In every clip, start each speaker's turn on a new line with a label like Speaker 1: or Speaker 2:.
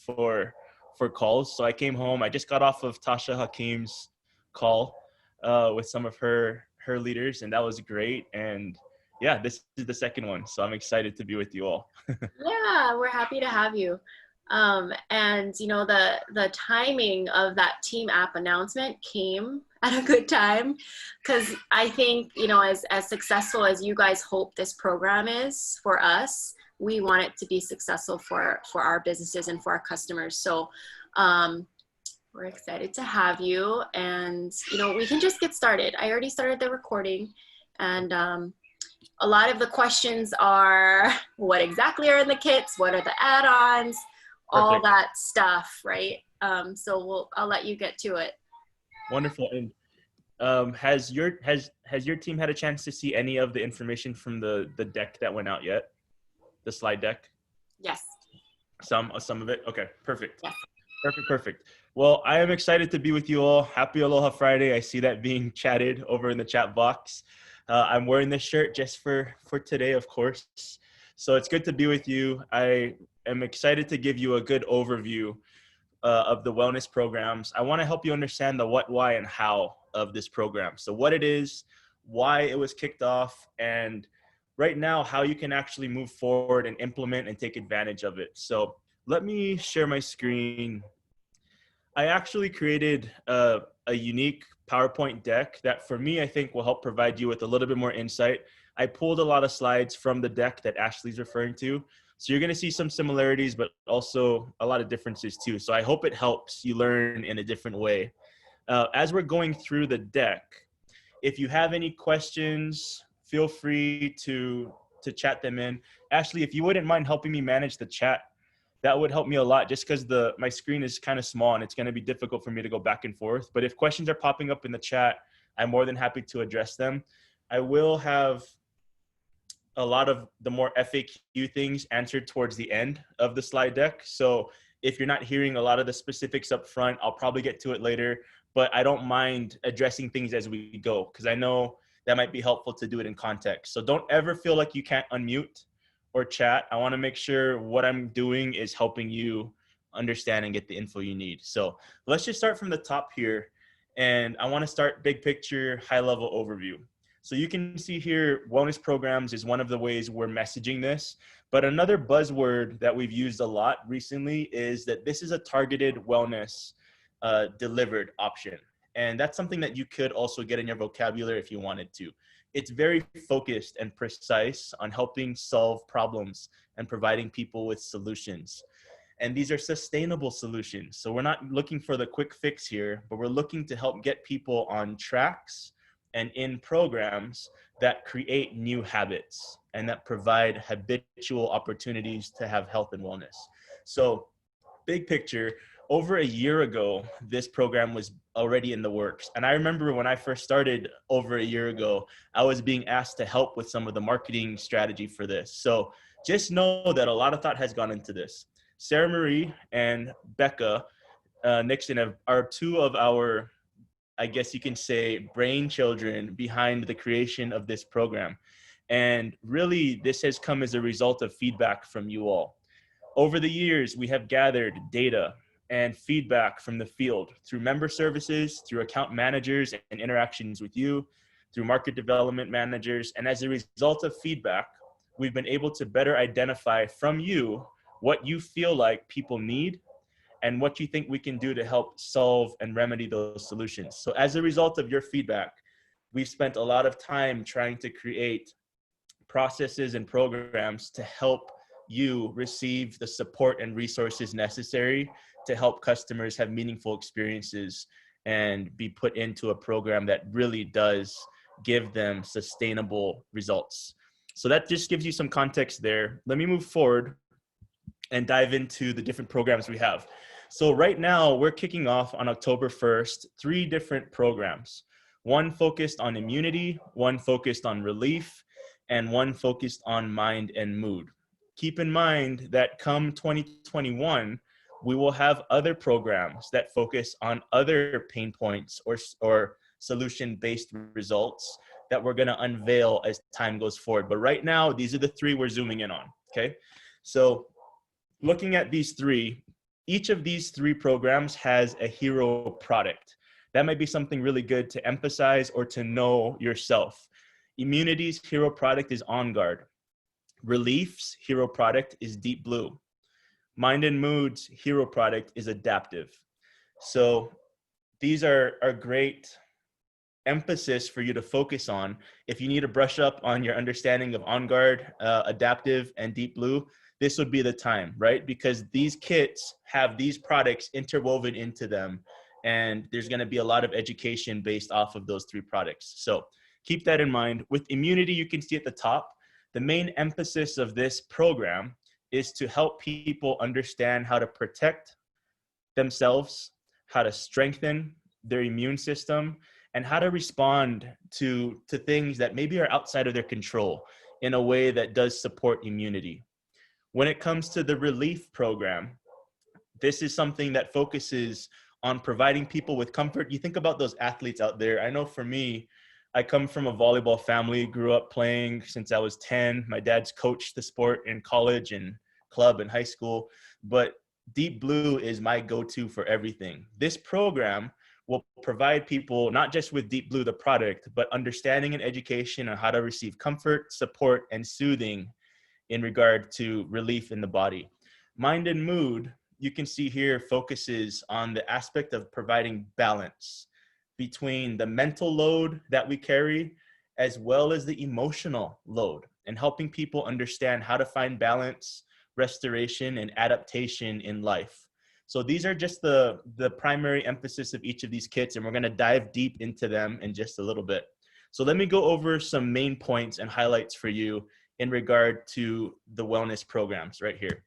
Speaker 1: for calls. So I came home. I just got off of Tasha Hakim's call with some of her leaders, and that was great. And yeah, this is the second one, so I'm excited to be with you all.
Speaker 2: Yeah, we're happy to have you. And you know, the timing of that team app announcement came at a good time, because I think, you know, as successful as you guys hope this program is for us, we want it to be successful for our businesses and for our customers. So we're excited to have you, and you know, we can just get started. I already started the recording, and a lot of the questions are, what exactly are in the kits? What are the add-ons? All
Speaker 1: Perfect.
Speaker 2: that stuff, right? So I'll let you get to it.
Speaker 1: Wonderful. And has your team had a chance to see any of the information from the deck that went out yet? The slide deck?
Speaker 2: Yes.
Speaker 1: Some of it? Okay, perfect.
Speaker 2: Yes.
Speaker 1: Perfect. Well, I am excited to be with you all. Happy Aloha Friday. I see that being chatted over in the chat box. I'm wearing this shirt just for today, of course. So it's good to be with you. I am excited to give you a good overview of the wellness programs. I want to help you understand the what, why, and how of this program. So what it is, why it was kicked off, and right now how you can actually move forward and implement and take advantage of it. So let me share my screen. I actually created a unique PowerPoint deck that for me, I think will help provide you with a little bit more insight. I pulled a lot of slides from the deck that Ashley's referring to. So you're going to see some similarities, but also a lot of differences too. So I hope it helps you learn in a different way. As we're going through the deck, if you have any questions, feel free to chat them in. Ashley, if you wouldn't mind helping me manage the chat, that would help me a lot, just because my screen is kind of small and it's going to be difficult for me to go back and forth. But if questions are popping up in the chat, I'm more than happy to address them. I will have a lot of the more FAQ things answered towards the end of the slide deck. So if you're not hearing a lot of the specifics up front, I'll probably get to it later, but I don't mind addressing things as we go, because I know that might be helpful to do it in context. So don't ever feel like you can't unmute or chat. I want to make sure what I'm doing is helping you understand and get the info you need. So let's just start from the top here. And I want to start big picture, high level overview. So you can see here, wellness programs is one of the ways we're messaging this. But another buzzword that we've used a lot recently is that this is a targeted wellness delivered option. And that's something that you could also get in your vocabulary if you wanted to. It's very focused and precise on helping solve problems and providing people with solutions. And these are sustainable solutions. So we're not looking for the quick fix here, but we're looking to help get people on tracks and in programs that create new habits and that provide habitual opportunities to have health and wellness. So big picture, over a year ago, this program was already in the works. And I remember when I first started over a year ago, I was being asked to help with some of the marketing strategy for this. So just know that a lot of thought has gone into this. Sarah Marie and Becca Nixon are two of our, I guess you can say, brain children behind the creation of this program. And really, this has come as a result of feedback from you all. Over the years, we have gathered data and feedback from the field through member services, through account managers and interactions with you, through market development managers. And as a result of feedback, we've been able to better identify from you what you feel like people need and what you think we can do to help solve and remedy those solutions. So as a result of your feedback, we've spent a lot of time trying to create processes and programs to help you receive the support and resources necessary to help customers have meaningful experiences and be put into a program that really does give them sustainable results. So that just gives you some context there. Let me move forward and dive into the different programs we have. So right now we're kicking off on October 1st, 3 different programs. One focused on immunity, one focused on relief, and one focused on mind and mood. Keep in mind that come 2021, we will have other programs that focus on other pain points or solution-based results that we're going to unveil as time goes forward. But right now, these are the 3 we're zooming in on, okay? So looking at these 3, each of these three programs has a hero product. That might be something really good to emphasize or to know yourself. Immunity's hero product is On Guard. Relief's hero product is Deep Blue. Mind and Mood's hero product is Adaptive. So these are great emphasis for you to focus on. If you need to brush up on your understanding of On Guard, Adaptive, and Deep Blue, this would be the time, right? Because these kits have these products interwoven into them, and there's going to be a lot of education based off of those three products. So keep that in mind. With Immunity, you can see at the top, the main emphasis of this program is to help people understand how to protect themselves, how to strengthen their immune system, and how to respond to things that maybe are outside of their control in a way that does support immunity. When it comes to the Relief program, this is something that focuses on providing people with comfort. You think about those athletes out there. I know for me, I come from a volleyball family, grew up playing since I was 10. My dad's coached the sport in college and club and high school, but Deep Blue is my go-to for everything. This program will provide people not just with Deep Blue, the product, but understanding and education on how to receive comfort, support, and soothing in regard to relief in the body. Mind and Mood, you can see here, focuses on the aspect of providing balance between the mental load that we carry as well as the emotional load, and helping people understand how to find balance, restoration, and adaptation in life. So these are just the primary emphasis of each of these kits, and we're going to dive deep into them in just a little bit. So let me go over some main points and highlights for you in regard to the wellness programs right here.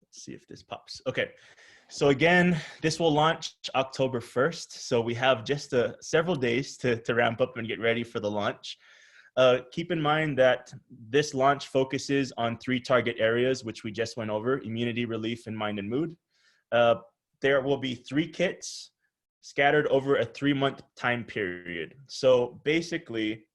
Speaker 1: Let's see if this pops. Okay. So again, this will launch October 1st. So we have just several days to ramp up and get ready for the launch. Keep in mind that this launch focuses on three target areas, which we just went over: immunity, relief, and mind and mood. There will be 3 kits scattered over a 3-month time period. So basically,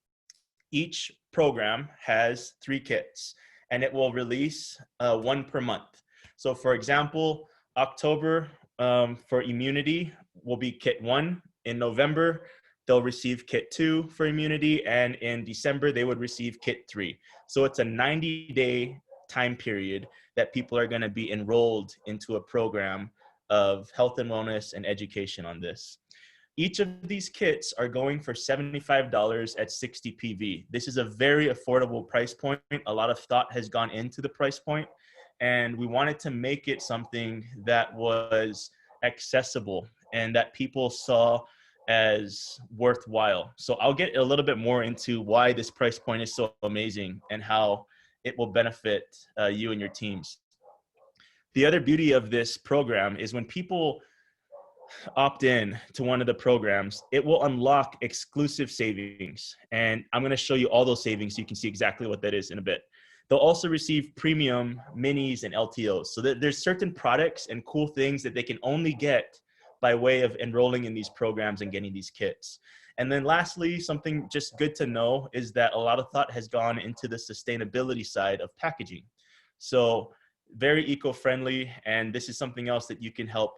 Speaker 1: each program has 3 kits, and it will release 1 per month. So for example, October for immunity will be kit 1. In November, they'll receive kit 2 for immunity, and in December, they would receive kit 3. So it's a 90-day time period that people are going to be enrolled into a program of health and wellness and education on this. Each of these kits are going for $75 at 60 PV. This is a very affordable price point. A lot of thought has gone into the price point, and we wanted to make it something that was accessible and that people saw as worthwhile. So I'll get a little bit more into why this price point is so amazing and how it will benefit you and your teams. The other beauty of this program is when people opt in to one of the programs, it will unlock exclusive savings. And I'm going to show you all those savings so you can see exactly what that is in a bit. They'll also receive premium minis and LTOs. So there's certain products and cool things that they can only get by way of enrolling in these programs and getting these kits. And then lastly, something just good to know is that a lot of thought has gone into the sustainability side of packaging. So very eco-friendly, and this is something else that you can help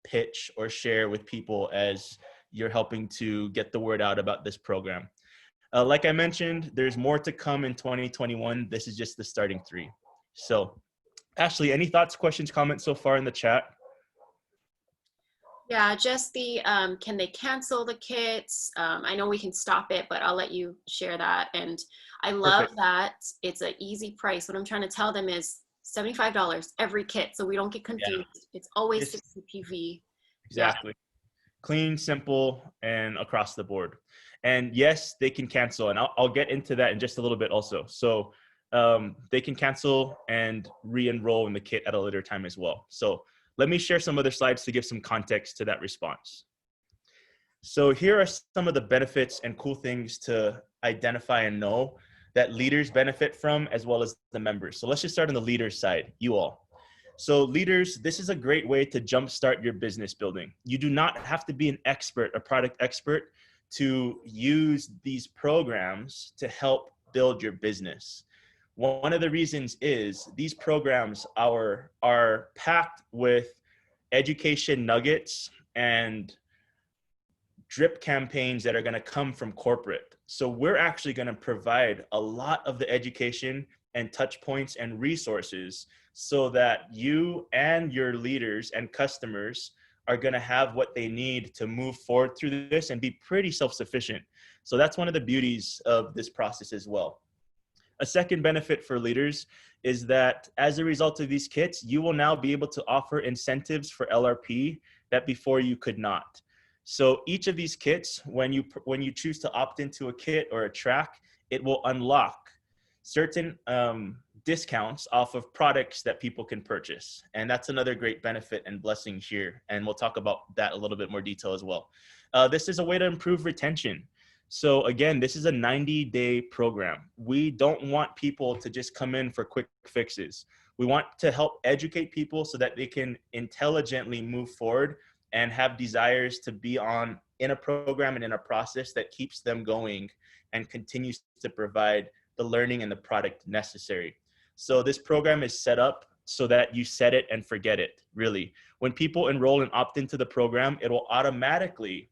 Speaker 1: pitch or share with people as you're helping to get the word out about this program. Like I mentioned, there's more to come in 2021. This is just the starting 3. So Ashley, any thoughts, questions, comments so far in the chat?
Speaker 2: Yeah, just the, can they cancel the kits? I know we can stop it, but I'll let you share that. And I love that it's an easy price. What I'm trying to tell them is $75 every kit, so we don't get confused. Yeah. It's always 60 PV.
Speaker 1: Exactly. Yeah. Clean, simple, and across the board. And yes, they can cancel, and I'll get into that in just a little bit also. So they can cancel and re-enroll in the kit at a later time as well. So let me share some other slides to give some context to that response. So here are some of the benefits and cool things to identify and know that leaders benefit from, as well as the members. So let's just start on the leaders side, you all. So leaders, this is a great way to jumpstart your business building. You do not have to be an expert, a product expert, to use these programs to help build your business. One of the reasons is these programs are packed with education nuggets and drip campaigns that are going to come from corporate. So we're actually going to provide a lot of the education and touch points and resources so that you and your leaders and customers are going to have what they need to move forward through this and be pretty self-sufficient. So that's one of the beauties of this process as well. A second benefit for leaders is that as a result of these kits, you will now be able to offer incentives for LRP that before you could not. So each of these kits, when you choose to opt into a kit or a track, it will unlock certain discounts off of products that people can purchase. And that's another great benefit and blessing here. And we'll talk about that a little bit more detail as well. This is a way to improve retention. So again, this is a 90-day program. We don't want people to just come in for quick fixes. We want to help educate people so that they can intelligently move forward and have desires to be in a program and in a process that keeps them going and continues to provide the learning and the product necessary. So this program is set up so that you set it and forget it, really. When people enroll and opt into the program, it will automatically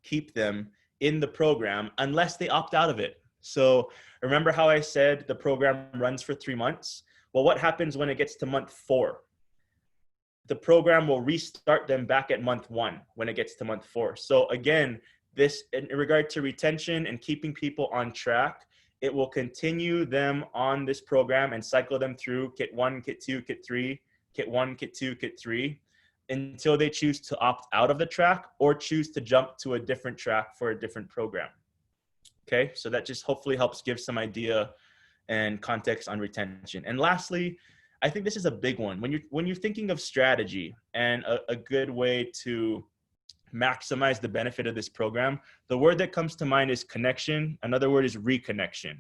Speaker 1: keep them in the program unless they opt out of it. So remember how I said the program runs for 3 months? Well, what happens when it gets to month 4? The program will restart them back at month 1 when it gets to month 4. So again, this in regard to retention and keeping people on track, it will continue them on this program and cycle them through kit 1, kit 2, kit 3, kit 1, kit 2, kit 3, until they choose to opt out of the track or choose to jump to a different track for a different program. Okay, so that just hopefully helps give some idea and context on retention. And lastly, I think this is a big one. When you're thinking of strategy and a good way to maximize the benefit of this program, the word that comes to mind is connection. Another word is reconnection.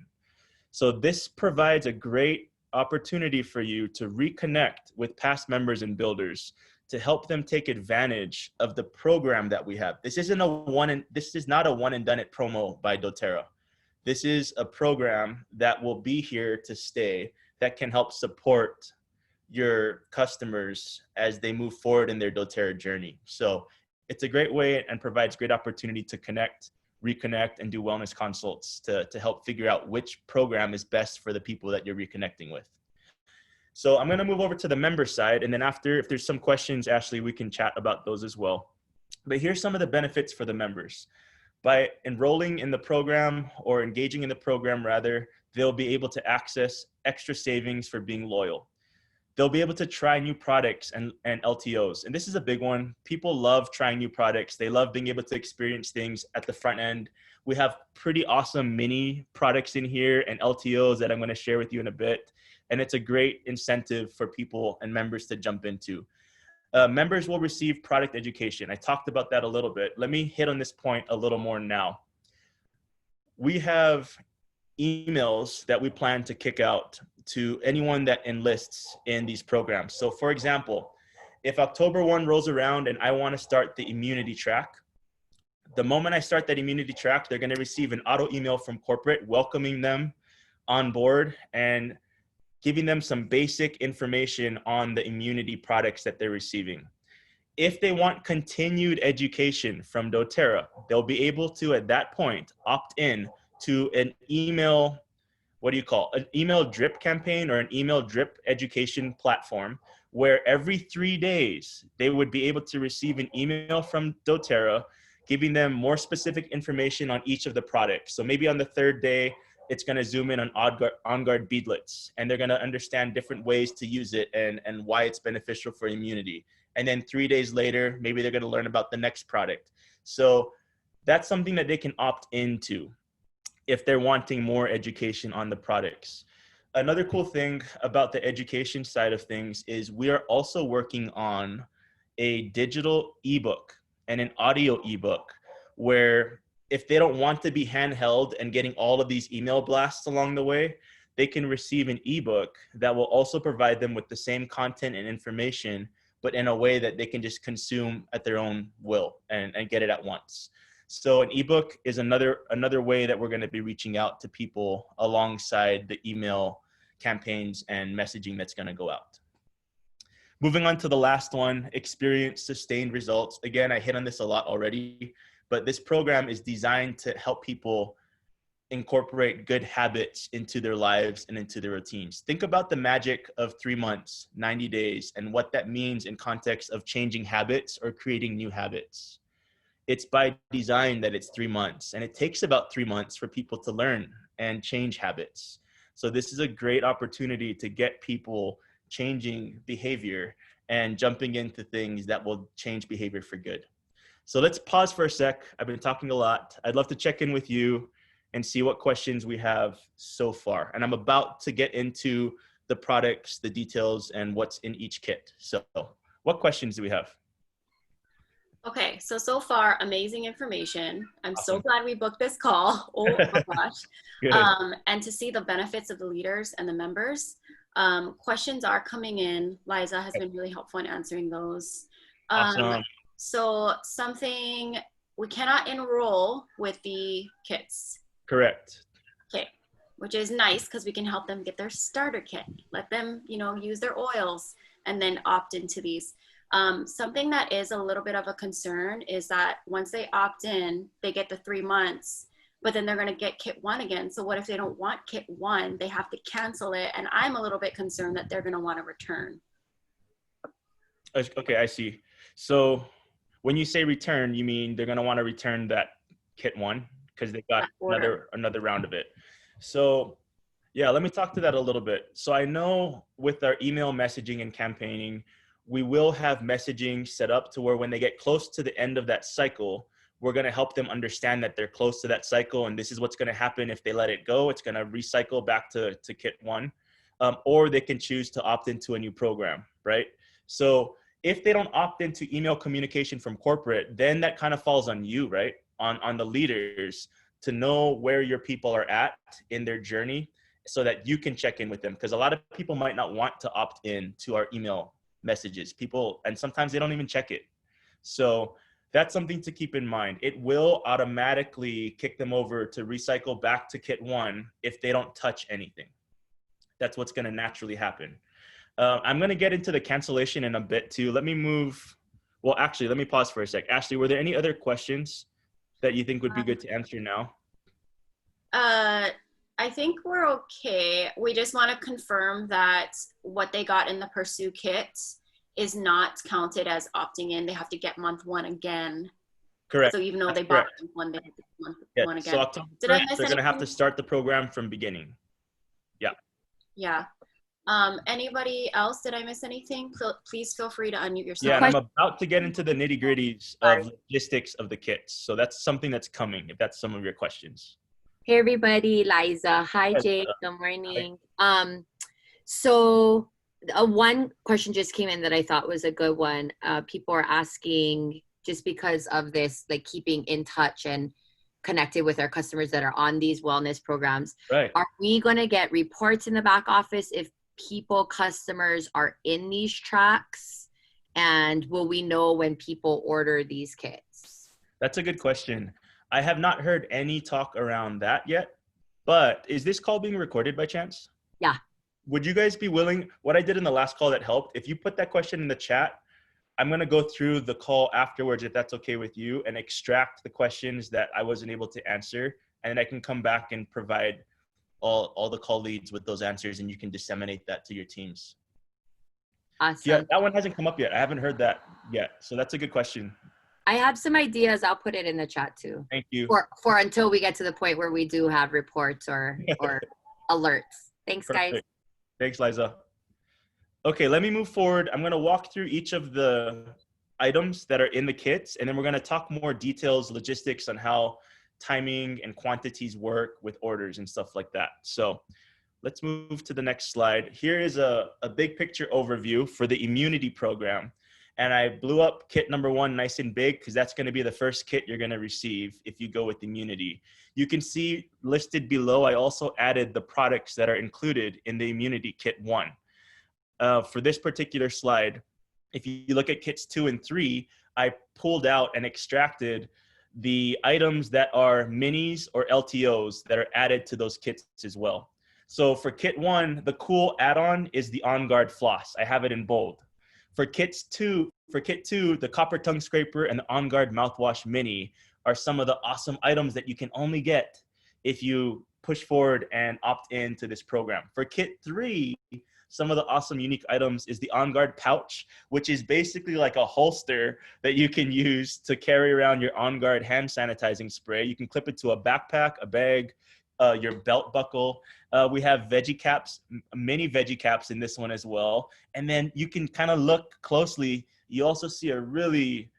Speaker 1: So this provides a great opportunity for you to reconnect with past members and builders to help them take advantage of the program that we have. This is not a one and done it promo by doTERRA. This is a program that will be here to stay, that can help support your customers as they move forward in their doTERRA journey. So it's a great way and provides great opportunity to connect, reconnect, and do wellness consults to help figure out which program is best for the people that you're reconnecting with. So I'm going to move over to the member side. And then after, if there's some questions, Ashley, we can chat about those as well. But here's some of the benefits for the members. By enrolling in the program or engaging in the program rather, they'll be able to access extra savings for being loyal. They'll be able to try new products and LTOs. And this is a big one. People love trying new products. They love being able to experience things at the front end. We have pretty awesome mini products in here and LTOs that I'm going to share with you in a bit. And it's a great incentive for people and members to jump into. Members will receive product education. I talked about that a little bit. Let me hit on this point a little more now. We have emails that we plan to kick out to anyone that enlists in these programs. So for example, if October 1 rolls around and I want to start the immunity track, the moment I start that immunity track, they're going to receive an auto email from corporate welcoming them on board and giving them some basic information on the immunity products that they're receiving. If they want continued education from doTERRA, they'll be able to, at that point, opt in to an email, an email drip campaign or an email drip education platform, where every 3 days, they would be able to receive an email from doTERRA, giving them more specific information on each of the products. So maybe on the 3rd day, it's going to zoom in on On-Guard beadlets, and they're going to understand different ways to use it and why it's beneficial for immunity. And then 3 days later, maybe they're going to learn about the next product. So that's something that they can opt into if they're wanting more education on the products. Another cool thing about the education side of things is we are also working on a digital ebook and an audio ebook where if they don't want to be handheld and getting all of these email blasts along the way, they can receive an ebook that will also provide them with the same content and information, but in a way that they can just consume at their own will and get it at once. So an ebook is another way that we're going to be reaching out to people alongside the email campaigns and messaging that's going to go out. Moving on to the last one, experience sustained results. Again, I hit on this a lot already, but this program is designed to help people incorporate good habits into their lives and into their routines. Think about the magic of 3 months, 90 days, and what that means in context of changing habits or creating new habits. It's by design that it's 3 months, and it takes about 3 months for people to learn and change habits. So this is a great opportunity to get people changing behavior and jumping into things that will change behavior for good. So let's pause for a sec. I've been talking a lot. I'd love to check in with you and see what questions we have so far. And I'm about to get into the products, the details, and what's in each kit. So what questions do we have?
Speaker 2: Okay, so far, amazing information. I'm
Speaker 1: Awesome.
Speaker 2: so glad we booked this call. Oh my gosh.
Speaker 1: Good.
Speaker 2: And to see the benefits of the leaders and the members. Questions are coming in. Liza has been really helpful in answering those.
Speaker 1: Awesome.
Speaker 2: So something, we cannot enroll with the kits.
Speaker 1: Correct.
Speaker 2: Okay, which is nice because we can help them get their starter kit. Let them, use their oils and then opt into these. Something that is a little bit of a concern is that once they opt in, they get the 3 months, but then they're going to get kit 1 again. So what if they don't want kit 1? They have to cancel it. And I'm a little bit concerned that they're going to want to return.
Speaker 1: Okay, I see. So when you say return, you mean they're going to want to return that kit 1 because they got another round of it. So yeah, let me talk to that a little bit. So I know with our email messaging and campaigning, we will have messaging set up to where when they get close to the end of that cycle, we're going to help them understand that they're close to that cycle. And this is what's going to happen if they let it go. It's going to recycle back to kit 1, or they can choose to opt into a new program, right? So if they don't opt into email communication from corporate, then that kind of falls on you, right? On the leaders to know where your people are at in their journey so that you can check in with them. Because a lot of people might not want to opt in to our email messages. And sometimes they don't even check it. So that's something to keep in mind. It will automatically kick them over to recycle back to kit 1 if they don't touch anything. That's what's going to naturally happen. I'm going to get into the cancellation in a bit too. Let me pause for a sec. Ashley, were there any other questions that you think would be good to answer now?
Speaker 2: I think we're okay. We just want to confirm that what they got in the Pursue kit is not counted as opting in. They have to get month 1 again.
Speaker 1: Correct.
Speaker 2: So even though they bought month 1, they have to get month 1 again.
Speaker 1: So October 1st, they're going to have to start the program from beginning. Yeah.
Speaker 2: Yeah. Anybody else? Did I miss anything? Please feel free to unmute yourself.
Speaker 1: Yeah, and I'm about to get into the nitty gritties of logistics of the kits. So that's something that's coming, if that's some of your questions.
Speaker 3: Hey everybody, Liza. Hi Jake, good morning. So one question just came in that I thought was a good one. People are asking, just because of this, like keeping in touch and connected with our customers that are on these wellness programs,
Speaker 1: right?
Speaker 3: Are we going to get reports in the back office if customers are in these tracks? And will we know when people order these kits?
Speaker 1: That's a good question. I have not heard any talk around that yet, but is this call being recorded by chance?
Speaker 3: Yeah.
Speaker 1: Would you guys be willing, what I did in the last call that helped, if you put that question in the chat, I'm going to go through the call afterwards, if that's okay with you, and extract the questions that I wasn't able to answer. And then I can come back and provide all the call leads with those answers, and you can disseminate that to your teams.
Speaker 3: Awesome.
Speaker 1: Yeah, that one hasn't come up yet. I haven't heard that yet. So that's a good question.
Speaker 3: I have some ideas. I'll put it in the chat too.
Speaker 1: Thank you.
Speaker 3: For until we get to the point where we do have reports or alerts. Thanks,
Speaker 1: Perfect.
Speaker 3: guys.
Speaker 1: Thanks, Liza. Okay, let me move forward. I'm going to walk through each of the items that are in the kits, and then we're going to talk more details, logistics on how timing and quantities work with orders and stuff like that. So let's move to the next slide. Here is a big picture overview for the immunity program. And I blew up kit number 1 nice and big because that's going to be the first kit you're going to receive if you go with immunity. You can see listed below, I also added the products that are included in the immunity kit 1. For this particular slide, if you look at kits 2 and 3, I pulled out and extracted the items that are minis or LTOs that are added to those kits as well. So for kit 1, the cool add-on is the On Guard floss. I have it in bold. For kit 2, the copper tongue scraper and the On Guard mouthwash mini are some of the awesome items that you can only get if you push forward and opt into this program. For kit 3, some of the awesome unique items is the On Guard pouch, which is basically like a holster that you can use to carry around your On Guard hand sanitizing spray. You can clip it to a backpack, a bag, your belt buckle. We have veggie caps, mini veggie caps in this one as well. And then you can kind of look closely. You also see a really,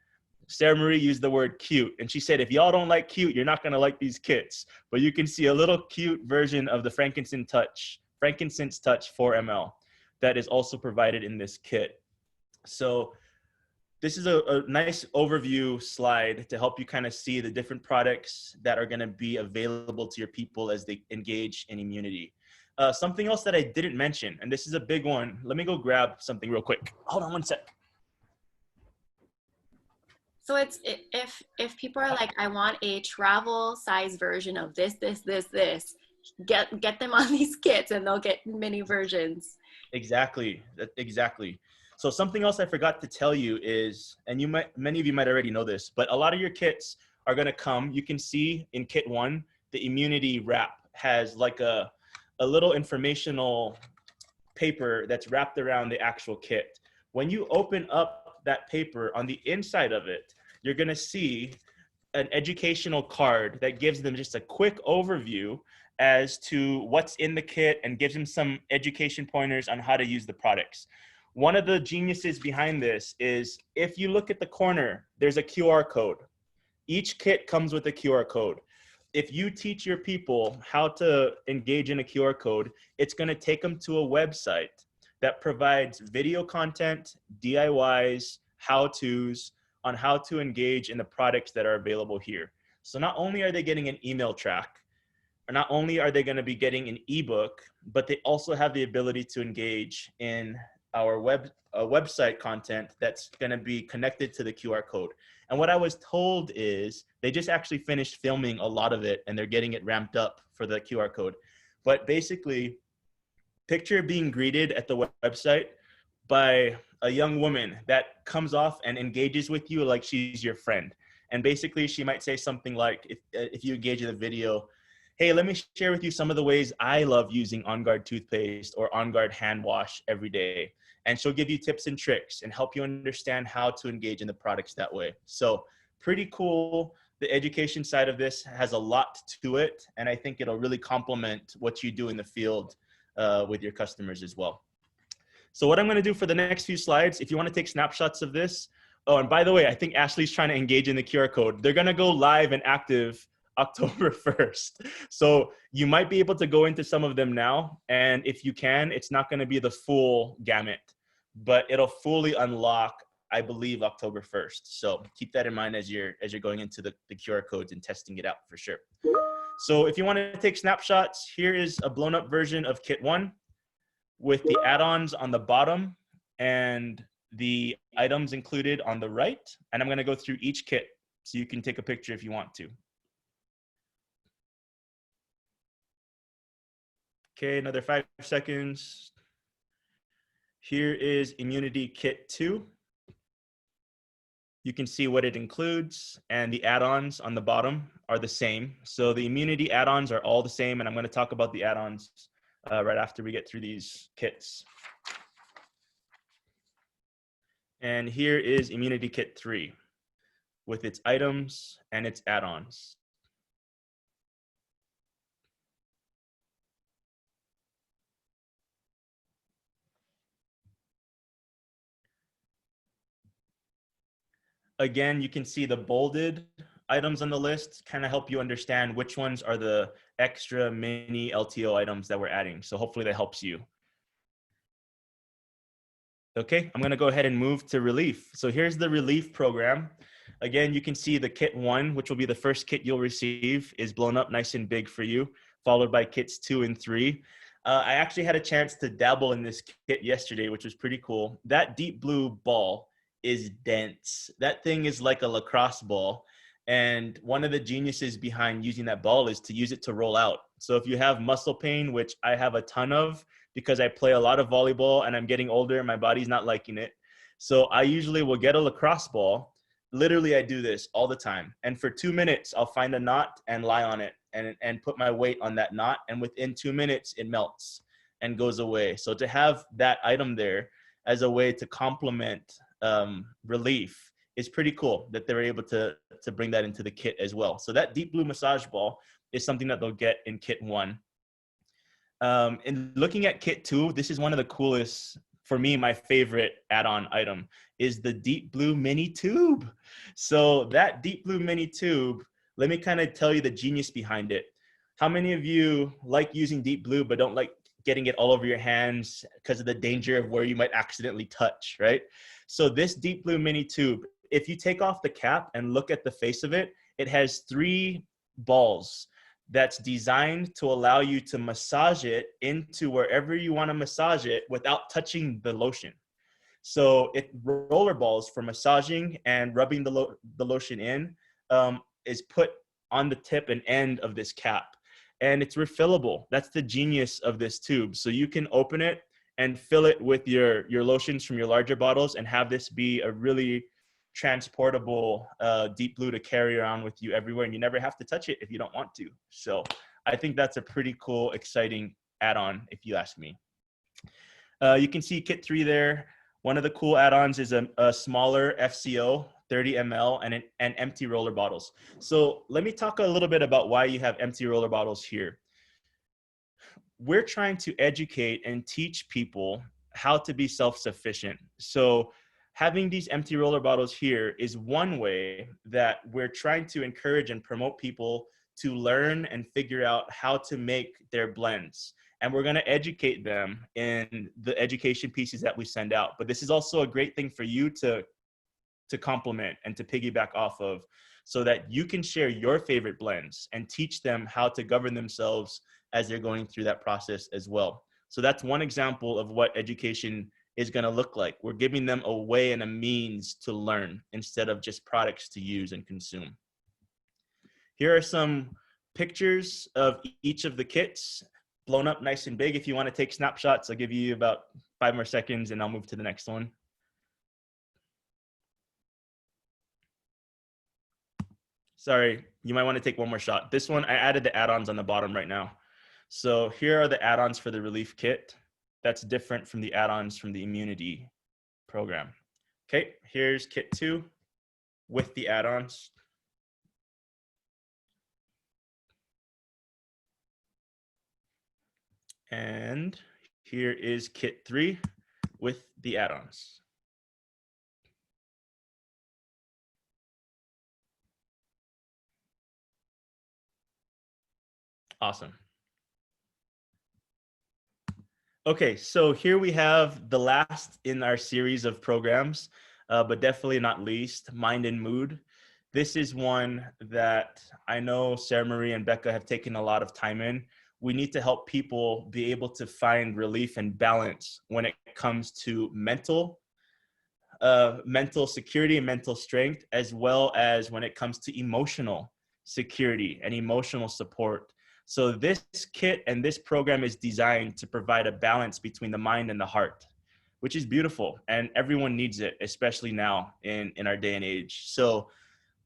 Speaker 1: Sarah Marie used the word cute. And she said, if y'all don't like cute, you're not going to like these kits. But you can see a little cute version of the Frankincense Touch 4 ml that is also provided in this kit. So this is a nice overview slide to help you kind of see the different products that are going to be available to your people as they engage in immunity. Something else that I didn't mention, and this is a big one. Let me go grab something real quick. Hold on one sec.
Speaker 2: So it's if people are like, I want a travel size version of this, get them on these kits and they'll get mini versions.
Speaker 1: Exactly. So something else I forgot to tell you is, and many of you might already know this, but a lot of your kits are going to come. You can see in kit 1, the immunity wrap has like a little informational paper that's wrapped around the actual kit. When you open up that paper, on the inside of it, you're going to see an educational card that gives them just a quick overview as to what's in the kit and gives them some education pointers on how to use the products. One of the geniuses behind this is, if you look at the corner, there's a QR code. Each kit comes with a QR code. If you teach your people how to engage in a QR code, it's going to take them to a website that provides video content, DIYs, how-tos on how to engage in the products that are available here. So not only are they getting an email track, or not only are they going to be getting an ebook, but they also have the ability to engage in our website content that's going to be connected to the QR code. And what I was told is they just actually finished filming a lot of it and they're getting it ramped up for the QR code. But basically, picture being greeted at the website by a young woman that comes off and engages with you like she's your friend. And basically she might say something like, if you engage in the video, hey, let me share with you some of the ways I love using On Guard toothpaste or On Guard hand wash every day. And she'll give you tips and tricks and help you understand how to engage in the products that way. So pretty cool. The education side of this has a lot to it. And I think it'll really complement what you do in the field with your customers as well. So what I'm going to do for the next few slides, if you want to take snapshots of this. Oh, and by the way, I think Ashley's trying to engage in the QR code. They're going to go live and active October 1st. So you might be able to go into some of them now. And if you can, it's not going to be the full gamut, but it'll fully unlock, I believe, October 1st. So keep that in mind as you're going into the QR codes and testing it out for sure. So if you want to take snapshots, here is a blown up version of kit 1 with the add-ons on the bottom and the items included on the right. And I'm going to go through each kit so you can take a picture if you want to. Okay, another 5 seconds. Here is Immunity Kit 2. You can see what it includes, and the add-ons on the bottom are the same. So the immunity add-ons are all the same, and I'm going to talk about the add-ons right after we get through these kits. And here is Immunity Kit 3 with its items and its add-ons. Again, you can see the bolded items on the list kind of help you understand which ones are the extra mini LTO items that we're adding. So hopefully that helps you. Okay, I'm gonna go ahead and move to relief. So here's the relief program. Again, you can see the kit 1, which will be the first kit you'll receive, is blown up nice and big for you, followed by kits 2 and 3. I actually had a chance to dabble in this kit yesterday, which was pretty cool. That deep blue ball is dense. That thing is like a lacrosse ball. And one of the geniuses behind using that ball is to use it to roll out. So if you have muscle pain, which I have a ton of because I play a lot of volleyball and I'm getting older and my body's not liking it. So I usually will get a lacrosse ball. Literally, I do this all the time. And for 2 minutes, I'll find a knot and lie on it and put my weight on that knot. And within 2 minutes, it melts and goes away. So to have that item there as a way to complement relief is pretty cool that they're able to bring that into the kit as well. So that deep blue massage ball is something that they'll get in kit 1. And looking at kit 2, this is one of the coolest, for me, my favorite add-on item is the deep blue mini tube. So that deep blue mini tube, let me kind of tell you the genius behind it. How many of you like using deep blue but don't like getting it all over your hands because of the danger of where you might accidentally touch, right? So this deep blue mini tube, if you take off the cap and look at the face of it, it has 3 balls that's designed to allow you to massage it into wherever you want to massage it without touching the lotion. So it roller balls for massaging and rubbing the lotion in is put on the tip and end of this cap. And it's refillable. That's the genius of this tube. So you can open it and fill it with your lotions from your larger bottles and have this be a really transportable deep blue to carry around with you everywhere, and you never have to touch it if you don't want to. So I think that's a pretty cool, exciting add-on if you ask me. You can see kit 3 there. One of the cool add-ons is a smaller FCO 30 ml and empty roller bottles. So let me talk a little bit about why you have empty roller bottles here. We're trying to educate and teach people how to be self-sufficient. So having these empty roller bottles here is one way that we're trying to encourage and promote people to learn and figure out how to make their blends. And we're going to educate them in the education pieces that we send out. But this is also a great thing for you to complement and to piggyback off of, so that you can share your favorite blends and teach them how to govern themselves as they're going through that process as well. So that's one example of what education is going to look like. We're giving them a way and a means to learn instead of just products to use and consume. Here are some pictures of each of the kits blown up nice and big. If you want to take snapshots, I'll give you about 5 more seconds and I'll move to the next one. Sorry, you might want to take one more shot. This one, I added the add-ons on the bottom right now. So here are the add-ons for the relief kit. That's different from the add-ons from the immunity program. Okay, here's kit 2 with the add-ons. And here is kit 3 with the add-ons. Awesome. Okay, so here we have the last in our series of programs, but definitely not least, Mind and Mood. This is one that I know Sarah Marie and Becca have taken a lot of time in. We need to help people be able to find relief and balance when it comes to mental security and mental strength, as well as when it comes to emotional security and emotional support. So this kit and this program is designed to provide a balance between the mind and the heart, which is beautiful. And everyone needs it, especially now in our day and age. So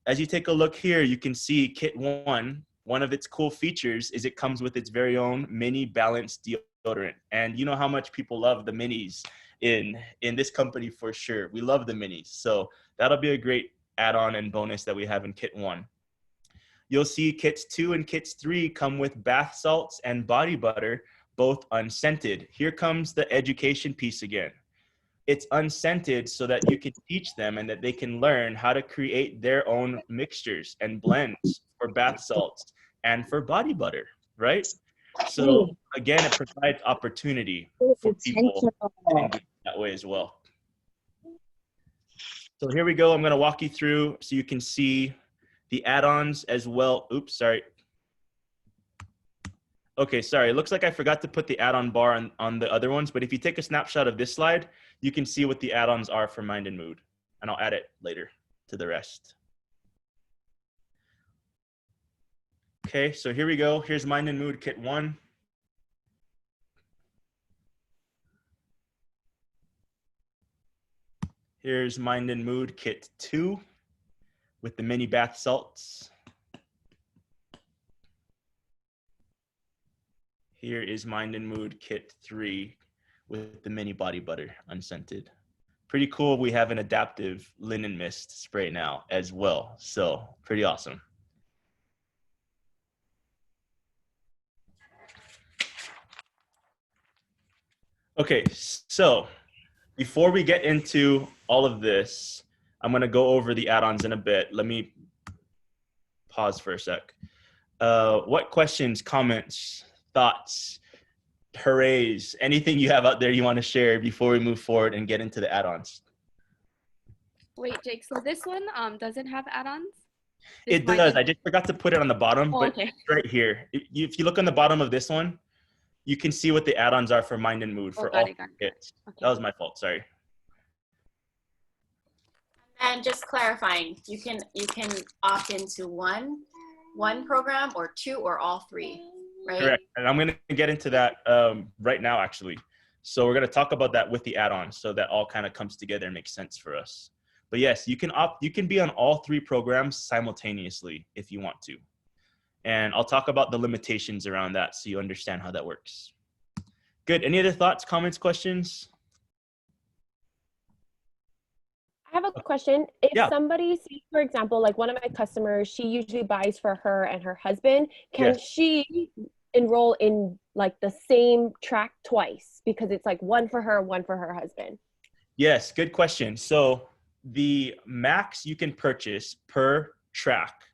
Speaker 1: as you take a look here, you can see kit 1, one of its cool features is it comes with its very own mini balance deodorant. And you know how much people love the minis in this company for sure. We love the minis. So that'll be a great add-on and bonus that we have in kit 1. You'll see kits 2 and kits 3 come with bath salts and body butter, both unscented. Here comes the education piece again. It's unscented so that you can teach them and that they can learn how to create their own mixtures and blends for bath salts and for body butter, right? So again, it provides opportunity for people that way as well. So here we go. I'm going to walk you through so you can see the add-ons as well. Oops, sorry. Okay, sorry. It looks like I forgot to put the add-on bar on the other ones, but if you take a snapshot of this slide, you can see what the add-ons are for Mind and Mood, and I'll add it later to the rest. Okay, so here we go. Here's Mind and Mood Kit 1. Here's Mind and Mood Kit 2 with the mini bath salts. Here is Mind and Mood Kit 3 with the mini body butter, unscented. Pretty cool. We have an adaptive linen mist spray now as well. So pretty awesome. Okay, so before we get into all of this, I'm going to go over the add-ons in a bit. Let me pause for a sec. What questions, comments, thoughts, hoorays, anything you have out there you want to share before we move forward and get into the add-ons?
Speaker 4: Wait, Jake, so this one doesn't have add-ons?
Speaker 1: It does. I just forgot to put it on the bottom, but
Speaker 4: okay.
Speaker 1: right here. If you look on the bottom of this one, you can see what the add-ons are for Mind and Mood for all kits.
Speaker 4: Okay.
Speaker 1: That was my fault. Sorry.
Speaker 2: And just clarifying, you can opt into one program or two or all three, right?
Speaker 1: Correct. And I'm going to get into that right now, actually. So we're going to talk about that with the add-ons, so that all kind of comes together and makes sense for us. But yes, you can be on all three programs simultaneously if you want to. And I'll talk about the limitations around that so you understand how that works. Good. Any other thoughts, comments, questions?
Speaker 5: I have a question. If
Speaker 1: Yeah.
Speaker 5: somebody, say, for example, like one of my customers, she usually buys for her and her husband, can
Speaker 1: Yes.
Speaker 5: she enroll in like the same track twice? Because it's like one for her, one for her husband.
Speaker 1: Yes, good question. So the max you can purchase per track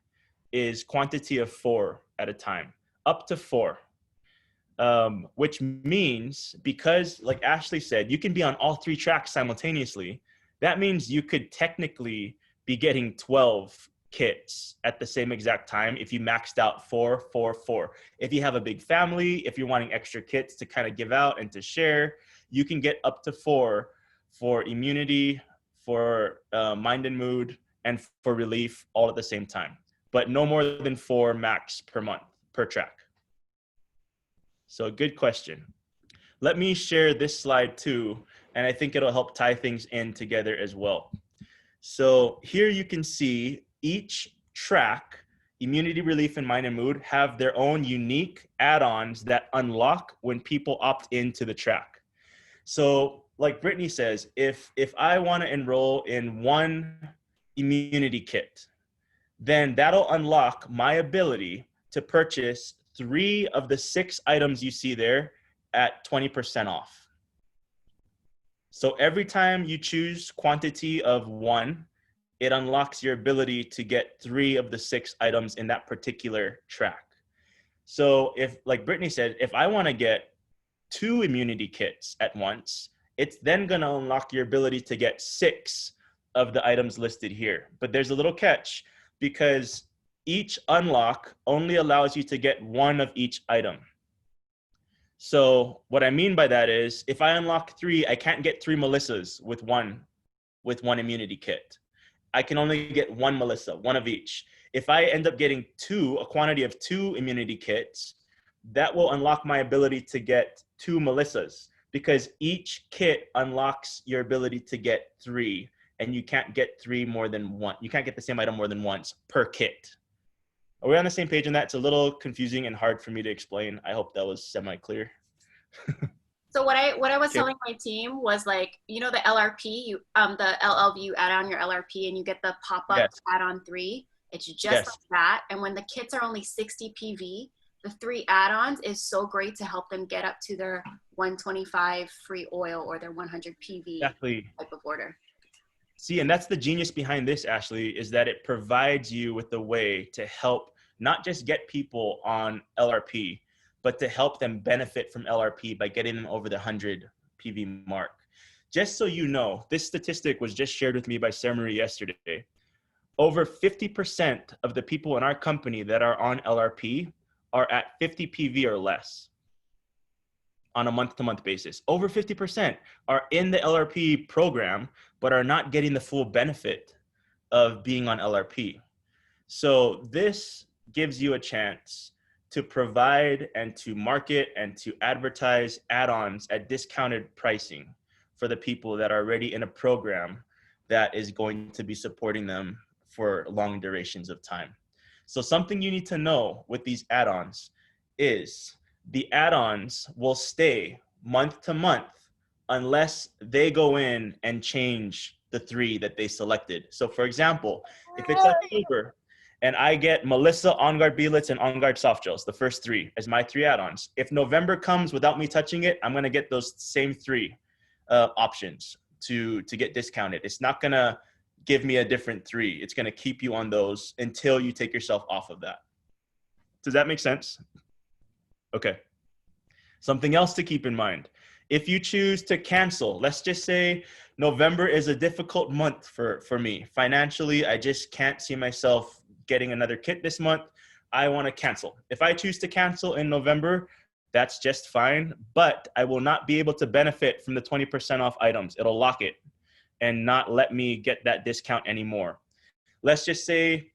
Speaker 1: is quantity of 4 at a time, up to 4. Which means, because like Ashley said, you can be on all 3 tracks simultaneously. That means you could technically be getting 12 kits at the same exact time if you maxed out 4, 4, 4. If you have a big family, if you're wanting extra kits to kind of give out and to share, you can get up to 4 for immunity, for mind and mood, and for relief all at the same time. But no more than 4 max per month, per track. So good question. Let me share this slide too, and I think it'll help tie things in together as well. So here you can see each track, immunity, relief, and mind and mood, have their own unique add-ons that unlock when people opt into the track. So like Brittany says, if I want to enroll in one immunity kit, then that'll unlock my ability to purchase 3 of the 6 items you see there at 20% off. So every time you choose quantity of 1, it unlocks your ability to get 3 of the 6 items in that particular track. So if, like Brittany said, if I want to get 2 immunity kits at once, it's then going to unlock your ability to get 6 of the items listed here. But there's a little catch, because each unlock only allows you to get 1 of each item. So what I mean by that is, if I unlock 3, I can't get 3 Melissas with one immunity kit. I can only get 1 Melissa, 1 of each. If I end up getting 2, a quantity of 2 immunity kits, that will unlock my ability to get 2 Melissas, because each kit unlocks your ability to get 3, and you can't get 3 more than one. You can't get the same item more than once per kit. Are we on the same page on that? It's a little confusing and hard for me to explain. I hope that was semi-clear.
Speaker 2: So what I was telling my team was, like, you know, the LRP, the LLV, you add on your LRP and you get the pop-up
Speaker 1: Yes.
Speaker 2: add-on 3. It's just
Speaker 1: Yes.
Speaker 2: like that. And when the kits are only 60 PV, the 3 add-ons is so great to help them get up to their 125 free oil or their 100 PV
Speaker 1: Exactly.
Speaker 2: type of order.
Speaker 1: See, and that's the genius behind this, Ashley, is that it provides you with a way to help not just get people on LRP, but to help them benefit from LRP by getting them over the 100 PV mark. Just so you know, this statistic was just shared with me by Sarah Marie yesterday. Over 50% of the people in our company that are on LRP are at 50 PV or less on a month-to-month basis. Over 50% are in the LRP program, but are not getting the full benefit of being on LRP. So this gives you a chance to provide and to market and to advertise add-ons at discounted pricing for the people that are already in a program that is going to be supporting them for long durations of time. So something you need to know with these add-ons is the add-ons will stay month to month unless they go in and change the 3 that they selected. So for example, if it's October and I get Melissa On Guard Belits and On Guard Soft Gels, the first 3 as my 3 add-ons. If November comes without me touching it, I'm gonna get those same 3 options to get discounted. It's not gonna give me a different 3. It's gonna keep you on those until you take yourself off of that. Does that make sense? Okay. Something else to keep in mind. If you choose to cancel, let's just say November is a difficult month for me. Financially, I just can't see myself getting another kit this month. I want to cancel. If I choose to cancel in November, that's just fine, but I will not be able to benefit from the 20% off items. It'll lock it and not let me get that discount anymore. Let's just say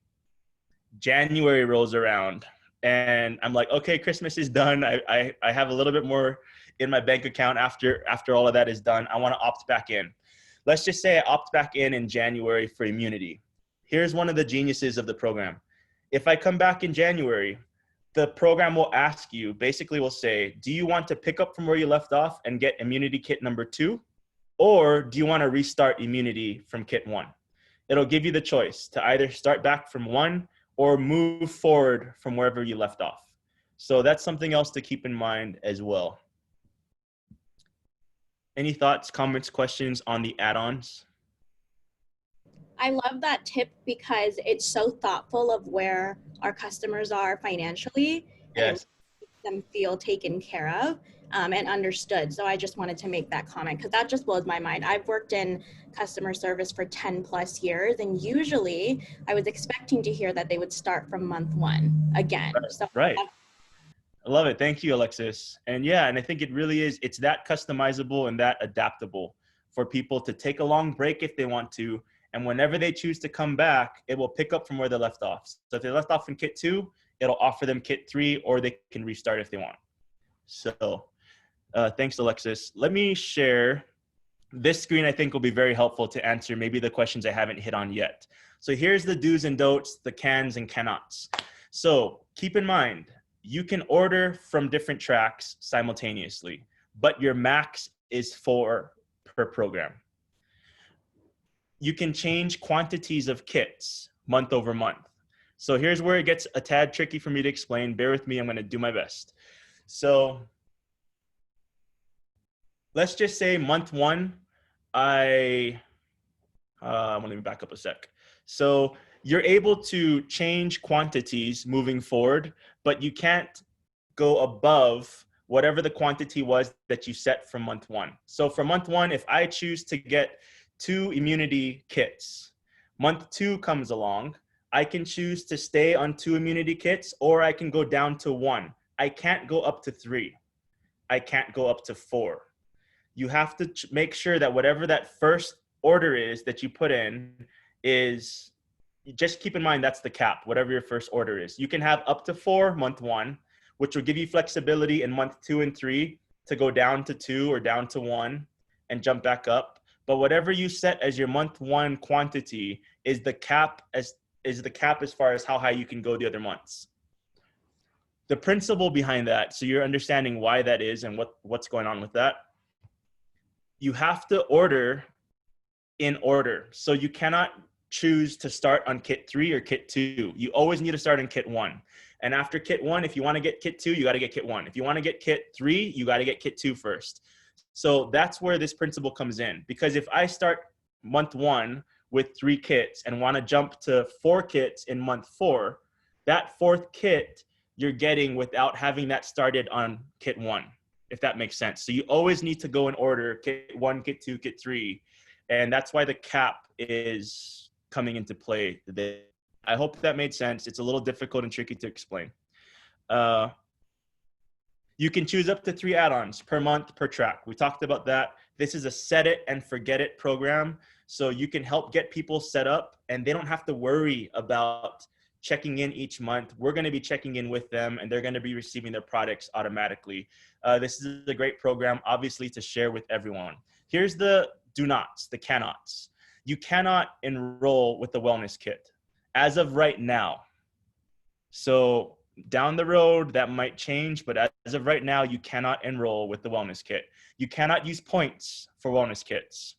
Speaker 1: January rolls around and I'm like, okay, Christmas is done. I have a little bit more in my bank account after all of that is done. I want to opt back in. Let's just say I opt back in January for immunity. Here's one of the geniuses of the program. If I come back in January, the program will ask you, basically will say, do you want to pick up from where you left off and get immunity kit number 2? Or do you want to restart immunity from kit 1? It'll give you the choice to either start back from 1 or move forward from wherever you left off. So that's something else to keep in mind as well. Any thoughts, comments, questions on the add-ons?
Speaker 6: I love that tip because it's so thoughtful of where our customers are financially.
Speaker 1: Yes.
Speaker 6: And it makes them feel taken care of and understood. So I just wanted to make that comment because that just blows my mind. I've worked in customer service for 10 plus years, and usually I was expecting to hear that they would start from month 1 again.
Speaker 1: Right. I love it. Thank you, Alexis. And yeah, and I think it really is, it's that customizable and that adaptable for people to take a long break if they want to. And whenever they choose to come back, it will pick up from where they left off. So if they left off in kit 2, it'll offer them kit 3, or they can restart if they want. So thanks, Alexis. Let me share this screen. I think will be very helpful to answer maybe the questions I haven't hit on yet. So here's the do's and don'ts, the cans and cannots. So keep in mind, you can order from different tracks simultaneously, but your max is 4 per program. You can change quantities of kits month over month. So here's where it gets a tad tricky for me to explain. Bear with me, I'm gonna do my best. So let's just say month 1, let me back up a sec. So you're able to change quantities moving forward, but you can't go above whatever the quantity was that you set from month 1. So for month 1, if I choose to get 2 immunity kits, month 2 comes along, I can choose to stay on 2 immunity kits, or I can go down to 1. I can't go up to 3. I can't go up to 4. You have to make sure that whatever that first order is that you put in is, just keep in mind that's the cap, whatever your first order is. You can have up to 4 month 1, which will give you flexibility in month 2 and 3 to go down to 2 or down to 1 and jump back up. But whatever you set as your month 1 quantity is the cap as far as how high you can go the other months. The principle behind that, so you're understanding why that is and what's going on with that, you have to order in order. So you cannot choose to start on kit 3 or kit 2. You always need to start in kit 1. And after kit 1, if you want to get kit 2, you got to get kit 1. If you want to get kit 3, you got to get kit 2 first. So that's where this principle comes in. Because if I start month 1 with 3 kits and want to jump to 4 kits in month 4, that 4th kit you're getting without having that started on kit 1, if that makes sense. So you always need to go in order, kit 1, kit 2, kit 3. And that's why the cap is coming into play today. I hope that made sense. It's a little difficult and tricky to explain. You can choose up to 3 add-ons per month per track. We talked about that. This is a set it and forget it program. So you can help get people set up and they don't have to worry about checking in each month. We're going to be checking in with them, and they're going to be receiving their products automatically. This is a great program, obviously, to share with everyone. Here's the do nots, the cannots. You cannot enroll with the wellness kit as of right now. So down the road, that might change, but as of right now, you cannot enroll with the wellness kit. You cannot use points for wellness kits.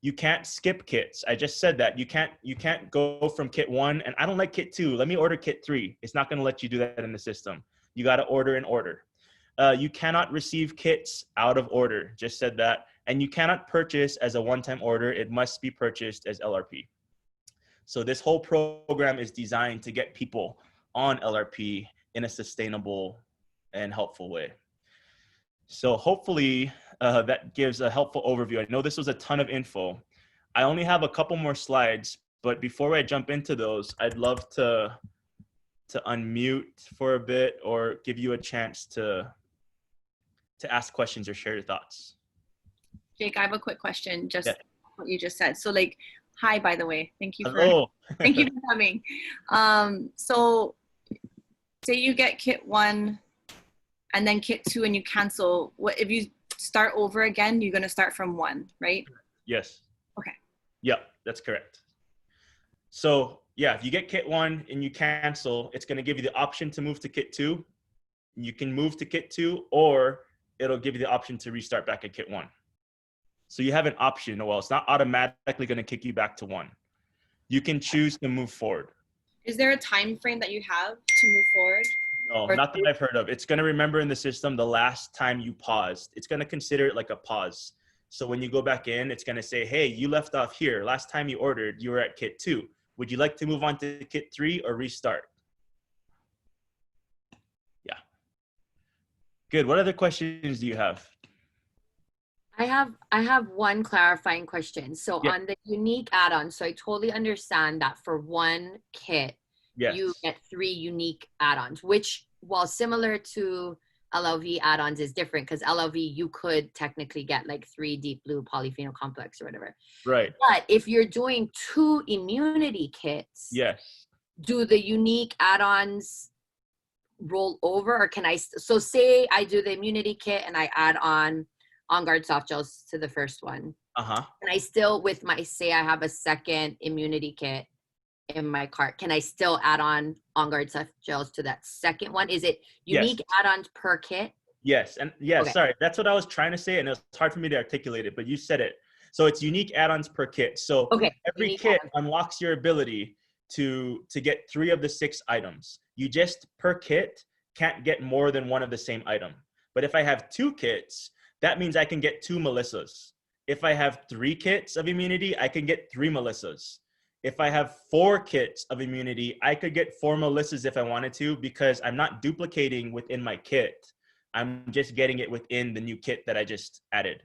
Speaker 1: You can't skip kits. I just said that. You can't go from kit 1, and I don't like kit 2. Let me order kit 3. It's not going to let you do that in the system. You got to order in order. You cannot receive kits out of order. Just said that. And you cannot purchase as a one-time order. It must be purchased as LRP. So this whole program is designed to get people on LRP in a sustainable and helpful way. So hopefully that gives a helpful overview. I know this was a ton of info. I only have a couple more slides, but before I jump into those, I'd love to unmute for a bit or give you a chance to ask questions or share your thoughts.
Speaker 7: Jake, I have a quick question, just
Speaker 1: Yeah.
Speaker 7: what you just said. So like, hi, by the way, thank you
Speaker 1: Hello.
Speaker 7: thank you for coming. So say you get kit 1 and then kit 2 and you cancel, what if you start over again, you're going to start from 1, right?
Speaker 1: Yes.
Speaker 7: Okay.
Speaker 1: Yep, that's correct. So yeah, if you get kit 1 and you cancel, it's going to give you the option to move to kit 2. You can move to kit 2, or it'll give you the option to restart back at kit 1. So you have an option. Well, it's not automatically going to kick you back to 1. You can choose to move forward.
Speaker 7: Is there a time frame that you have to move forward?
Speaker 1: No, not that I've heard of. It's going to remember in the system the last time you paused. It's going to consider it like a pause. So when you go back in, it's going to say, hey, you left off here. Last time you ordered, you were at kit 2. Would you like to move on to kit 3 or restart? Yeah. Good. What other questions do you have?
Speaker 3: I have one clarifying question. So
Speaker 1: Yeah.
Speaker 3: on the unique add-ons, so I totally understand that for one kit,
Speaker 1: Yes.
Speaker 3: you get 3 unique add-ons, which, while similar to LLV add-ons, is different because LLV, you could technically get like 3 deep blue polyphenol complex or whatever.
Speaker 1: Right.
Speaker 3: But if you're doing 2 immunity kits,
Speaker 1: Yes.
Speaker 3: do the unique add-ons roll over, or can I, so say I do the immunity kit and I add on guard soft gels to the first one.
Speaker 1: Uh-huh.
Speaker 3: And I still, with my, say I have a second immunity kit in my cart, can I still add on guard soft gels to that second one? Is it unique add-ons per kit?
Speaker 1: Yes. And yeah,
Speaker 3: Okay.
Speaker 1: Sorry. That's what I was trying to say. And it was hard for me to articulate it, but you said it. So it's unique add-ons per kit. So every
Speaker 3: unique
Speaker 1: kit
Speaker 3: add-ons.
Speaker 1: unlocks your ability to get 3 of the 6 items. You just, per kit, can't get more than 1 of the same item. But if I have 2 kits, that means I can get 2 Melissas. If I have 3 kits of immunity, I can get 3 Melissas. If I have 4 kits of immunity, I could get 4 Melissas if I wanted to, because I'm not duplicating within my kit. I'm just getting it within the new kit that I just added.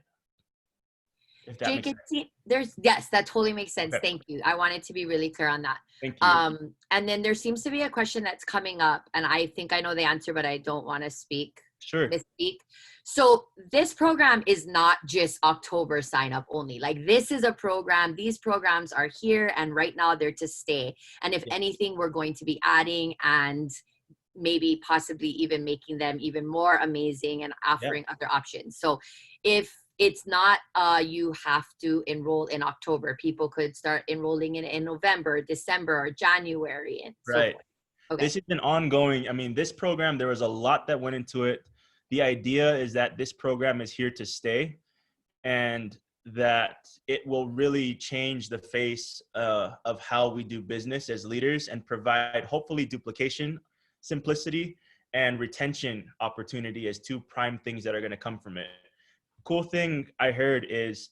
Speaker 1: If that
Speaker 3: Jake,
Speaker 1: makes sense.
Speaker 3: yes, that totally makes sense.
Speaker 1: Okay.
Speaker 3: Thank you. I wanted to be really clear on that.
Speaker 1: Thank you.
Speaker 3: And then there seems to be a question that's coming up, and I think I know the answer, but I don't want to misspeak. So this program is not just October sign up only. Like, this is a program, these programs are here and right now they're to stay. And if anything, we're going to be adding and maybe possibly even making them even more amazing and offering other options. So if it's not you have to enroll in October, people could start enrolling in November, December, or January. And so forth. Okay.
Speaker 1: This is an ongoing, I mean, this program, there was a lot that went into it. The idea is that this program is here to stay, and that it will really change the face of how we do business as leaders, and provide hopefully duplication, simplicity, and retention opportunity as 2 prime things that are going to come from it. Cool thing I heard is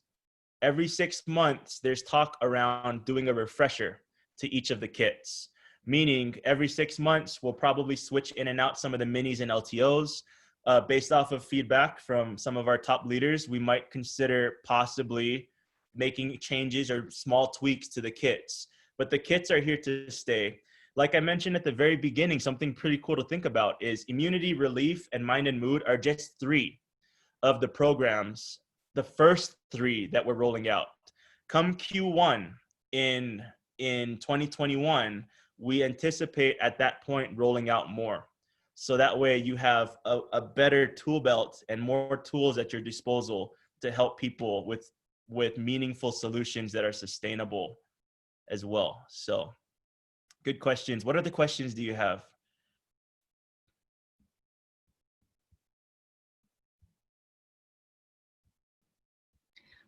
Speaker 1: every 6 months, there's talk around doing a refresher to each of the kits. Meaning every 6 months, we'll probably switch in and out some of the minis and LTOs. Based off of feedback from some of our top leaders, we might consider possibly making changes or small tweaks to the kits. But the kits are here to stay. Like I mentioned at the very beginning, something pretty cool to think about is immunity, relief, and mind and mood are just 3 of the programs, the first 3 that we're rolling out. Come Q1 in 2021, we anticipate at that point rolling out more. So that way you have a better tool belt and more tools at your disposal to help people with meaningful solutions that are sustainable as well. So good questions. What other questions do you have?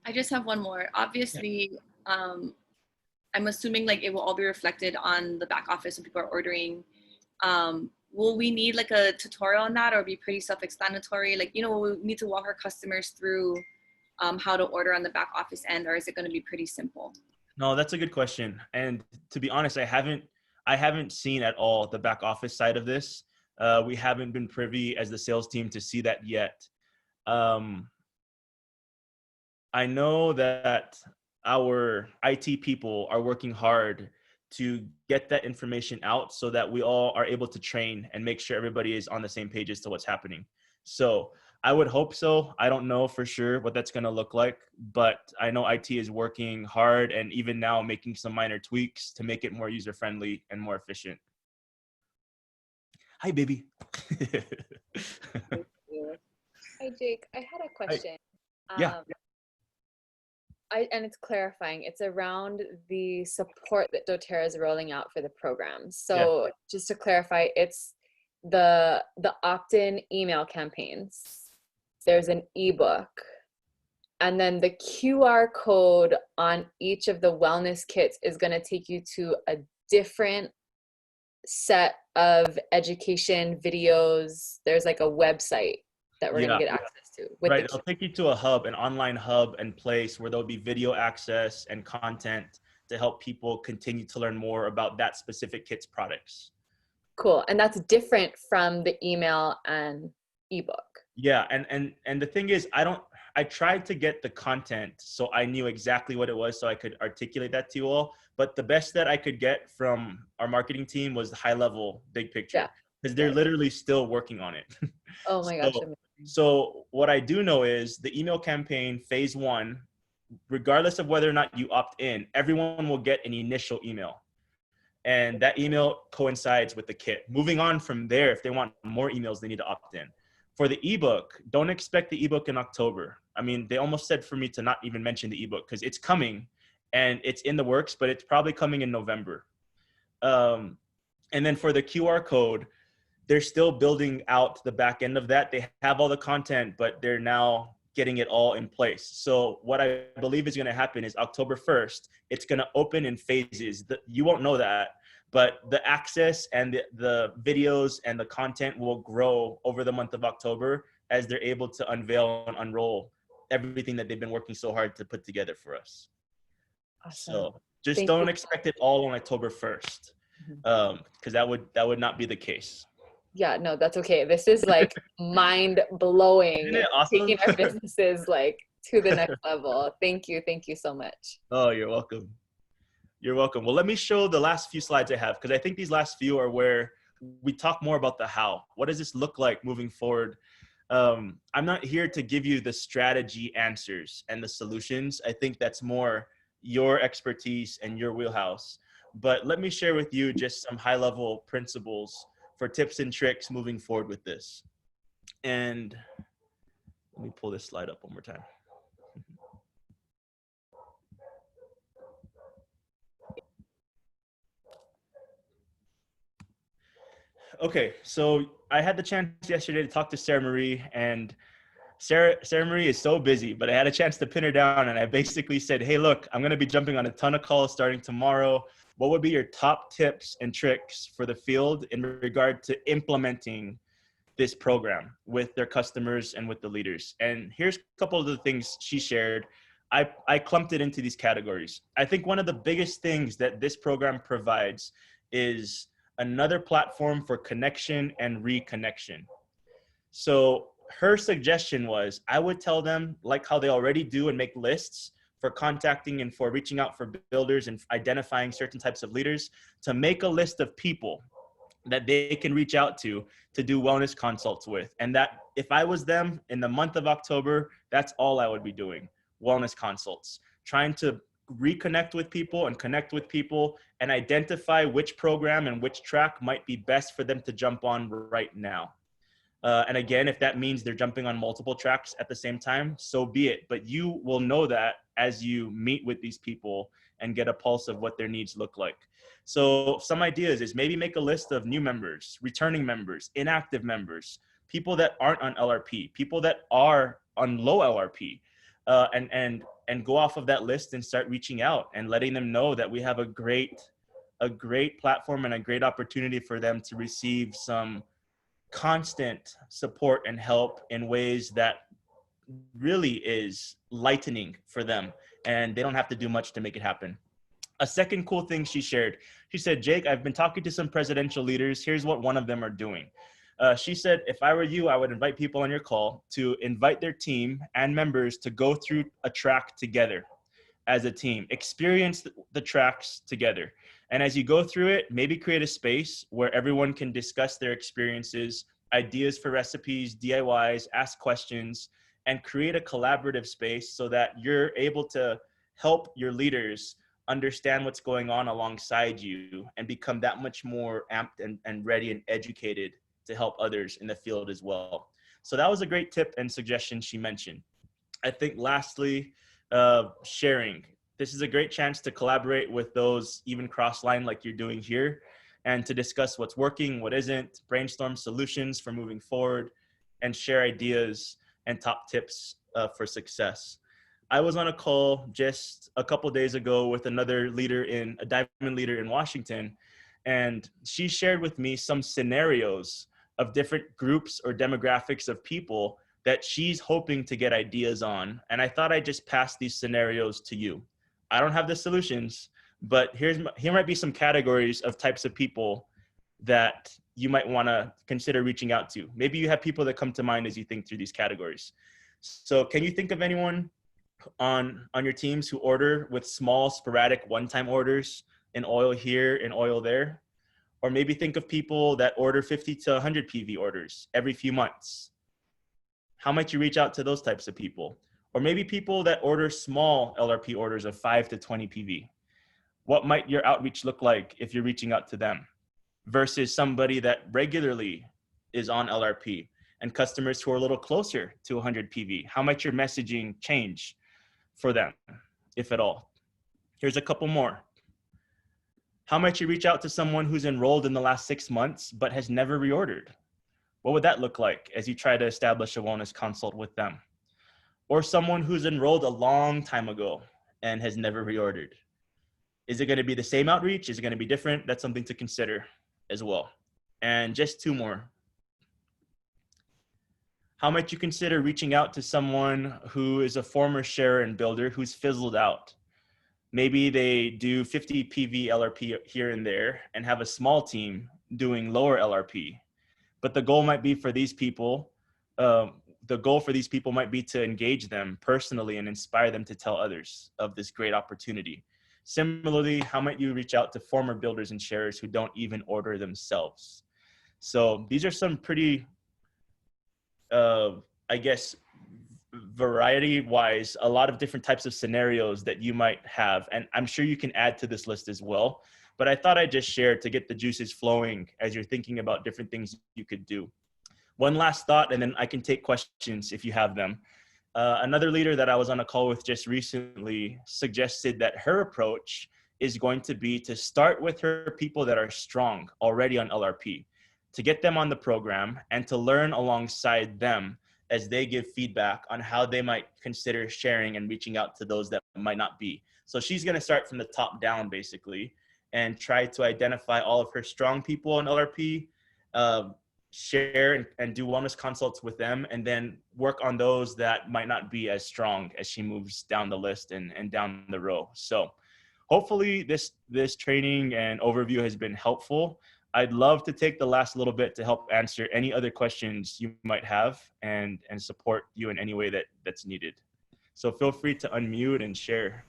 Speaker 7: I just have one more. Obviously, I'm assuming like it will all be reflected on the back office when people are ordering. Will we need like a tutorial on that, or be pretty self-explanatory? Like, you know, we need to walk our customers through how to order on the back office end, or is it going to be pretty simple?
Speaker 1: No, that's a good question. And to be honest, I haven't seen at all the back office side of this. We haven't been privy as the sales team to see that yet. I know that our IT people are working hard to get that information out so that we all are able to train and make sure everybody is on the same page as to what's happening. So I would hope so. I don't know for sure what that's going to look like, but I know IT is working hard and even now making some minor tweaks to make it more user-friendly and more efficient. Hi, baby.
Speaker 8: Hi, Jake. I had a question.
Speaker 1: Yeah.
Speaker 8: And it's clarifying. It's around the support that doTERRA is rolling out for the program. So just to clarify, it's the opt-in email campaigns. There's an ebook, and then the QR code on each of the wellness kits is going to take you to a different set of education videos. There's like a website that we're going to get access to.
Speaker 1: Right, it'll take you to a hub, an online hub and place where there'll be video access and content to help people continue to learn more about that specific kit's products.
Speaker 8: Cool, and that's different from the email and ebook.
Speaker 1: Yeah, and the thing is, I tried to get the content so I knew exactly what it was so I could articulate that to you all, but the best that I could get from our marketing team was the high level, big picture, because they're literally still working on it.
Speaker 8: Oh my gosh.
Speaker 1: So what I do know is the email campaign phase 1, regardless of whether or not you opt in, everyone will get an initial email. And that email coincides with the kit. Moving on from there, if they want more emails, they need to opt in. For the ebook, don't expect the ebook in October. I mean, they almost said for me to not even mention the ebook because it's coming and it's in the works, but it's probably coming in November. And then for the QR code, they're still building out the back end of that. They have all the content, but they're now getting it all in place. So what I believe is going to happen is October 1st, it's going to open in phases. You won't know that, but the access and the videos and the content will grow over the month of October as they're able to unveil and unroll everything that they've been working so hard to put together for us. Awesome. So just don't expect it all on October 1st, because that would not be the case.
Speaker 8: Yeah, no, that's okay. This is like mind blowing.
Speaker 1: Isn't it awesome?
Speaker 8: Taking our businesses like to the next level. Thank you so much.
Speaker 1: Oh, you're welcome. You're welcome. Well, let me show the last few slides I have, because I think these last few are where we talk more about the how. What does this look like moving forward? I'm not here to give you the strategy answers and the solutions. I think that's more your expertise and your wheelhouse. But let me share with you just some high-level principles for tips and tricks moving forward with this. And let me pull this slide up one more time. Okay, so I had the chance yesterday to talk to Sarah Marie, and Sarah Marie is so busy, but I had a chance to pin her down, and I basically said, hey, look, I'm going to be jumping on a ton of calls starting tomorrow. What would be your top tips and tricks for the field in regard to implementing this program with their customers and with the leaders? And here's a couple of the things she shared. I clumped it into these categories. I think one of the biggest things that this program provides is another platform for connection and reconnection. So her suggestion was, I would tell them, like how they already do and make lists for contacting and for reaching out for builders and identifying certain types of leaders, to make a list of people that they can reach out to do wellness consults with. And that if I was them in the month of October, that's all I would be doing, wellness consults, trying to reconnect with people and connect with people and identify which program and which track might be best for them to jump on right now. And again, if that means they're jumping on multiple tracks at the same time, so be it. But you will know that as you meet with these people and get a pulse of what their needs look like. So some ideas is maybe make a list of new members, returning members, inactive members, people that aren't on LRP, people that are on low LRP, and go off of that list and start reaching out and letting them know that we have a great platform and a great opportunity for them to receive some constant support and help in ways that really is lightening for them, and they don't have to do much to make it happen. A second cool thing she shared, she said, Jake, I've been talking to some presidential leaders. Here's what one of them are doing. She said, if I were you, I would invite people on your call to invite their team and members to go through a track together as a team, experience the tracks together. And as you go through it, maybe create a space where everyone can discuss their experiences, ideas for recipes, DIYs, ask questions, and create a collaborative space so that you're able to help your leaders understand what's going on alongside you and become that much more amped and ready and educated to help others in the field as well. So that was a great tip and suggestion she mentioned. I think lastly, sharing. This is a great chance to collaborate with those even cross-line like you're doing here, and to discuss what's working, what isn't, brainstorm solutions for moving forward, and share ideas and top tips for success. I was on a call just a couple days ago with another leader a diamond leader in Washington, and she shared with me some scenarios of different groups or demographics of people that she's hoping to get ideas on. And I thought I'd just pass these scenarios to you. I don't have the solutions, but here might be some categories of types of people that you might want to consider reaching out to. Maybe you have people that come to mind as you think through these categories. So can you think of anyone on your teams who order with small, sporadic, one-time orders in oil here and oil there? Or maybe think of people that order 50 to 100 PV orders every few months. How might you reach out to those types of people? Or maybe people that order small LRP orders of 5 to 20 PV. What might your outreach look like if you're reaching out to them versus somebody that regularly is on LRP and customers who are a little closer to 100 PV? How might your messaging change for them, if at all? Here's a couple more. How might you reach out to someone who's enrolled in the last 6 months but has never reordered? What would that look like as you try to establish a wellness consult with them? Or someone who's enrolled a long time ago and has never reordered. Is it going to be the same outreach? Is it going to be different? That's something to consider as well. And just two more. How might you consider reaching out to someone who is a former sharer and builder who's fizzled out? Maybe they do 50 PV LRP here and there and have a small team doing lower LRP. But the goal might be for these people, might be to engage them personally and inspire them to tell others of this great opportunity. Similarly, how might you reach out to former builders and sharers who don't even order themselves? So these are some pretty, variety-wise, a lot of different types of scenarios that you might have. And I'm sure you can add to this list as well. But I thought I'd just share to get the juices flowing as you're thinking about different things you could do. One last thought, and then I can take questions if you have them. Another leader that I was on a call with just recently suggested that her approach is going to be to start with her people that are strong already on LRP, to get them on the program and to learn alongside them as they give feedback on how they might consider sharing and reaching out to those that might not be. So she's going to start from the top down, basically, and try to identify all of her strong people on LRP, share and do wellness consults with them, and then work on those that might not be as strong as she moves down the list and down the row. So hopefully this training and overview has been helpful. I'd love to take the last little bit to help answer any other questions you might have and support you in any way that's needed. So feel free to unmute and share.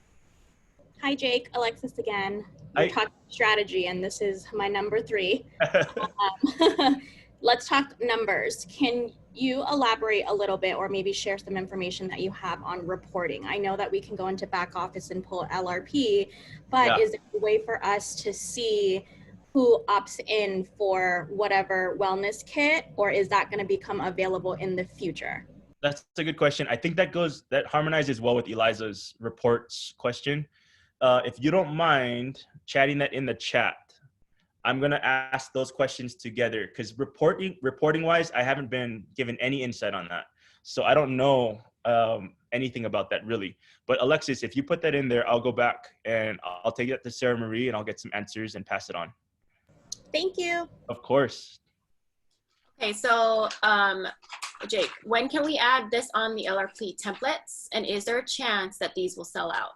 Speaker 6: Hi, Jake. Alexis again. We're talking strategy, and this is my number 3. let's talk numbers. Can you elaborate a little bit or maybe share some information that you have on reporting? I know that we can go into back office and pull LRP, but is there a way for us to see who opts in for whatever wellness kit, or is that going to become available in the future?
Speaker 1: That's a good question. I think that harmonizes well with Eliza's reports question. If you don't mind chatting that in the chat, I'm going to ask those questions together because reporting wise, I haven't been given any insight on that. So I don't know anything about that really. But Alexis, if you put that in there, I'll go back and I'll take it to Sarah Marie and I'll get some answers and pass it on.
Speaker 6: Thank you.
Speaker 1: Of course.
Speaker 2: Okay, so Jake, when can we add this on the LRP templates? And is there a chance that these will sell out?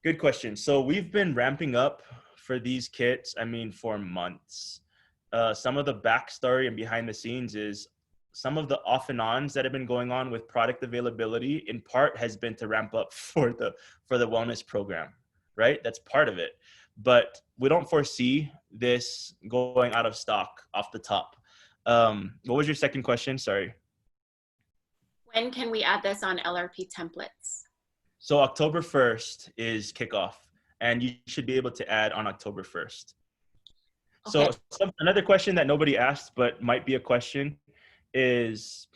Speaker 1: Good question. So we've been ramping up for these kits, I mean, for months. Some of the backstory and behind the scenes is some of the off and ons that have been going on with product availability in part has been to ramp up for the wellness program, right? That's part of it. But we don't foresee this going out of stock off the top. What was your second question? Sorry.
Speaker 2: When can we add this on LRP templates?
Speaker 1: So October 1st is kickoff, and you should be able to add on October 1st. Okay. So another question that nobody asked, but might be a question is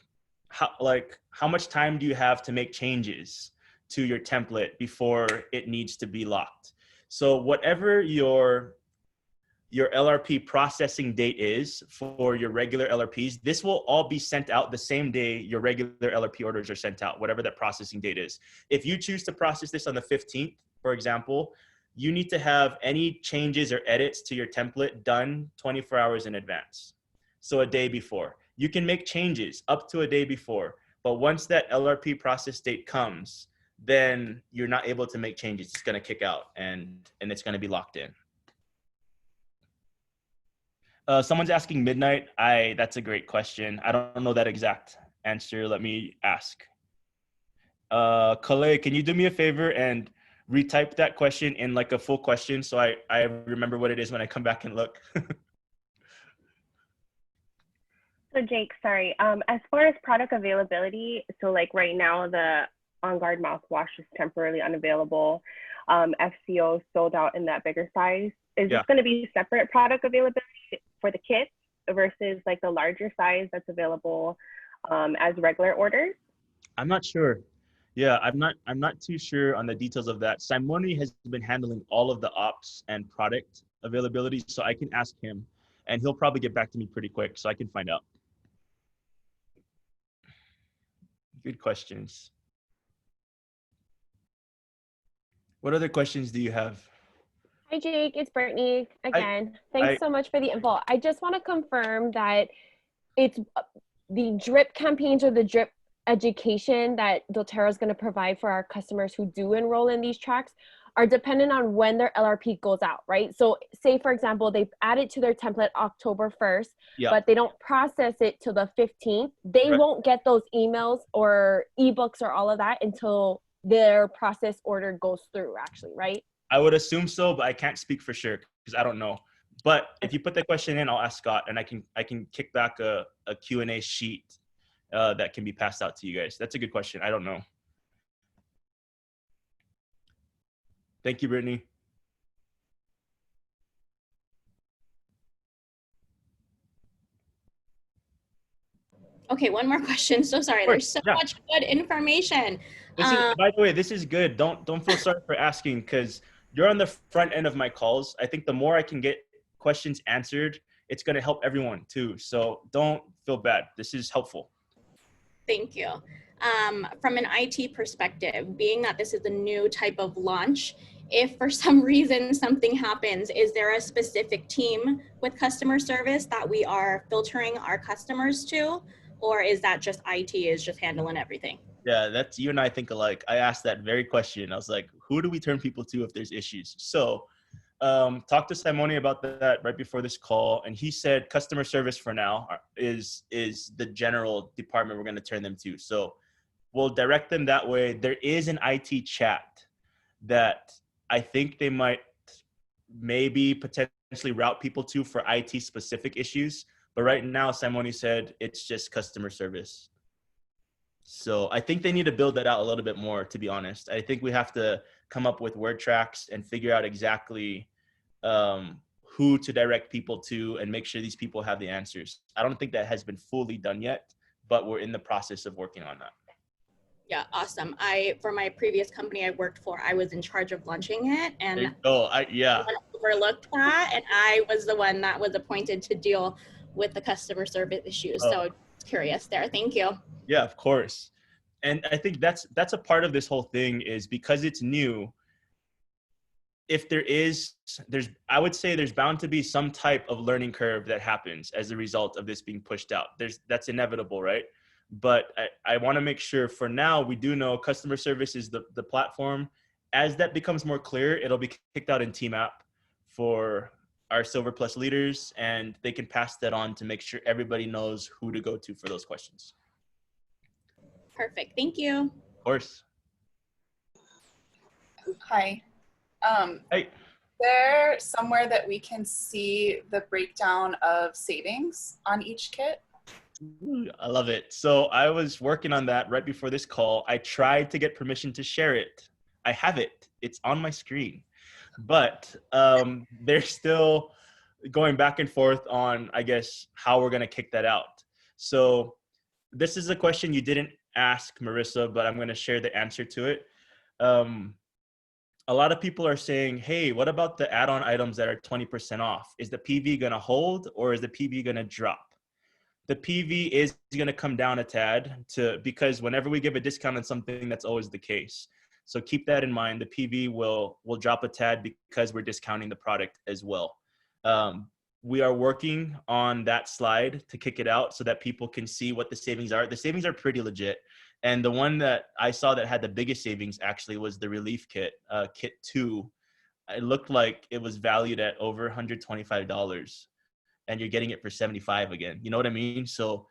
Speaker 1: how much time do you have to make changes to your template before it needs to be locked? So whatever your LRP processing date is for your regular LRPs, this will all be sent out the same day your regular LRP orders are sent out, whatever that processing date is. If you choose to process this on the 15th, for example, you need to have any changes or edits to your template done 24 hours in advance. So a day before. You can make changes up to a day before, but once that LRP process date comes, then you're not able to make changes. It's going to kick out and it's going to be locked in. Someone's asking midnight. That's a great question. I don't know that exact answer. Let me ask. Kale, can you do me a favor and retype that question in like a full question so I remember what it is when I come back and look?
Speaker 5: So Jake, sorry. As far as product availability, so like right now the On Guard mouthwash is temporarily unavailable. FCO sold out in that bigger size. Is this going to be separate product availability for the kits versus like the larger size that's available as regular orders?
Speaker 1: I'm not sure. Yeah, I'm not too sure on the details of that. Simone has been handling all of the ops and product availability, so I can ask him and he'll probably get back to me pretty quick so I can find out. Good questions. What other questions do you have?
Speaker 5: Hi, Jake. It's Brittany again. Thanks so much for the info. I just want to confirm that it's the drip campaigns or the drip education that doTERRA is going to provide for our customers who do enroll in these tracks are dependent on when their LRP goes out, right? So say, for example, they've added to their template October 1st, but they don't process it till the 15th. They won't get those emails or ebooks or all of that until their process order goes through, actually, right?
Speaker 1: I would assume so, but I can't speak for sure because I don't know. But if you put the question in, I'll ask Scott and I can kick back a Q&A sheet that can be passed out to you guys. That's a good question. I don't know. Thank you, Brittany.
Speaker 6: Okay, one more question. So sorry, there's so much good information.
Speaker 1: By the way, this is good. Don't feel sorry for asking because you're on the front end of my calls. I think the more I can get questions answered, it's going to help everyone too. So don't feel bad. This is helpful.
Speaker 6: Thank you. From an IT perspective, being that this is a new type of launch, if for some reason something happens, is there a specific team with customer service that we are filtering our customers to? Or is that just IT is just handling everything?
Speaker 1: Yeah, that's you and I think alike. I asked that very question. I was like, who do we turn people to if there's issues? So talked to Simone about that right before this call. And he said customer service for now is the general department we're going to turn them to. So we'll direct them that way. There is an IT chat that I think they might maybe potentially route people to for IT specific issues. But right now, Simone said it's just customer service. So I think they need to build that out a little bit more, to be honest. I think we have to come up with word tracks and figure out exactly who to direct people to and make sure these people have the answers. I don't think that has been fully done yet, but we're in the process of working on that.
Speaker 6: Yeah, awesome. For my previous company I worked for, I was in charge of launching it, and
Speaker 1: yeah,
Speaker 6: overlooked that, and I was the one that was appointed to deal with the customer service issues. So curious there. Thank you.
Speaker 1: Yeah, of course. And I think that's a part of this whole thing, is because it's new. If I would say there's bound to be some type of learning curve that happens as a result of this being pushed out. That's inevitable, right? But I want to make sure for now, we do know customer service is the platform. As that becomes more clear, it'll be kicked out in Team App for our Silver Plus leaders, and they can pass that on to make sure everybody knows who to go to for those questions.
Speaker 6: Perfect. Thank you.
Speaker 1: Of course.
Speaker 9: Hi.
Speaker 1: Hey.
Speaker 9: Is there somewhere that we can see the breakdown of savings on each kit?
Speaker 1: I love it. So I was working on that right before this call. I tried to get permission to share it. I have it. It's on my screen. But they're still going back and forth on, I guess, how we're going to kick that out. So this is a question you didn't ask, Marissa, but I'm going to share the answer to it. A lot of people are saying, hey, what about the add-on items that are 20% off? Is the PV going to hold, or is the PV going to drop? The PV is going to come down a tad because whenever we give a discount on something, that's always the case. So keep that in mind. The PV will drop a tad because we're discounting the product as well. We are working on that slide to kick it out so that people can see what the savings are. The savings are pretty legit. And the one that I saw that had the biggest savings actually was the relief kit, kit 2. It looked like it was valued at over $125. And you're getting it for 75 again. You know what I mean? So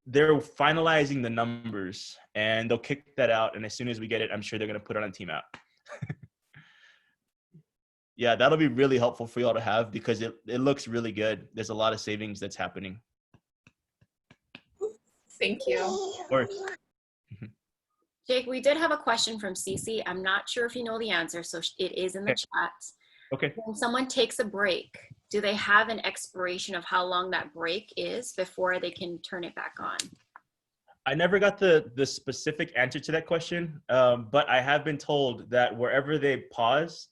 Speaker 1: they're finalizing the numbers, and they'll kick that out. And as soon as we get it, I'm sure they're going to put it on Team App. Yeah, that'll be really helpful for y'all to have because it looks really good. There's a lot of savings that's happening.
Speaker 9: Thank you.
Speaker 1: Of course.
Speaker 2: Jake, we did have a question from Cece. I'm not sure if you know the answer, so it is in the chat.
Speaker 1: Okay.
Speaker 2: When someone takes a break, do they have an expiration of how long that break is before they can turn it back on?
Speaker 1: I never got the specific answer to that question, but I have been told that wherever they pause,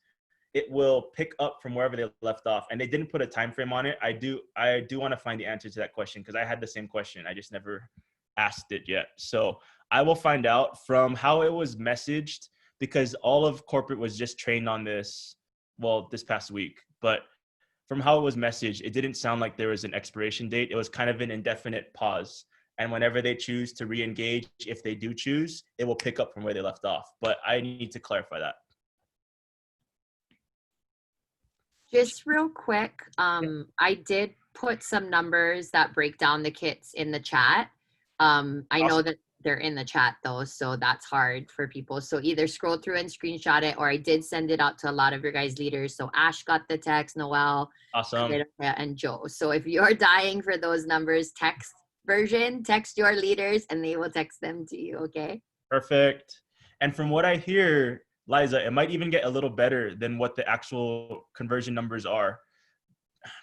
Speaker 1: it will pick up from wherever they left off. And they didn't put a time frame on it. I do want to find the answer to that question because I had the same question. I just never asked it yet. So I will find out from how it was messaged, because all of corporate was just trained on this, well, this past week. But from how it was messaged, it didn't sound like there was an expiration date. It was kind of an indefinite pause. And whenever they choose to re-engage, if they do choose, it will pick up from where they left off. But I need to clarify that.
Speaker 3: Just real quick, I did put some numbers that break down the kits in the chat. I know that they're in the chat though, so that's hard for people. So either scroll through and screenshot it, or I did send it out to a lot of your guys' leaders. So Ash got the text, Noel,
Speaker 1: awesome,
Speaker 3: and Joe. So if you're dying for those numbers, text your leaders and they will text them to you, okay?
Speaker 1: Perfect. And from what I hear, Liza, it might even get a little better than what the actual conversion numbers are.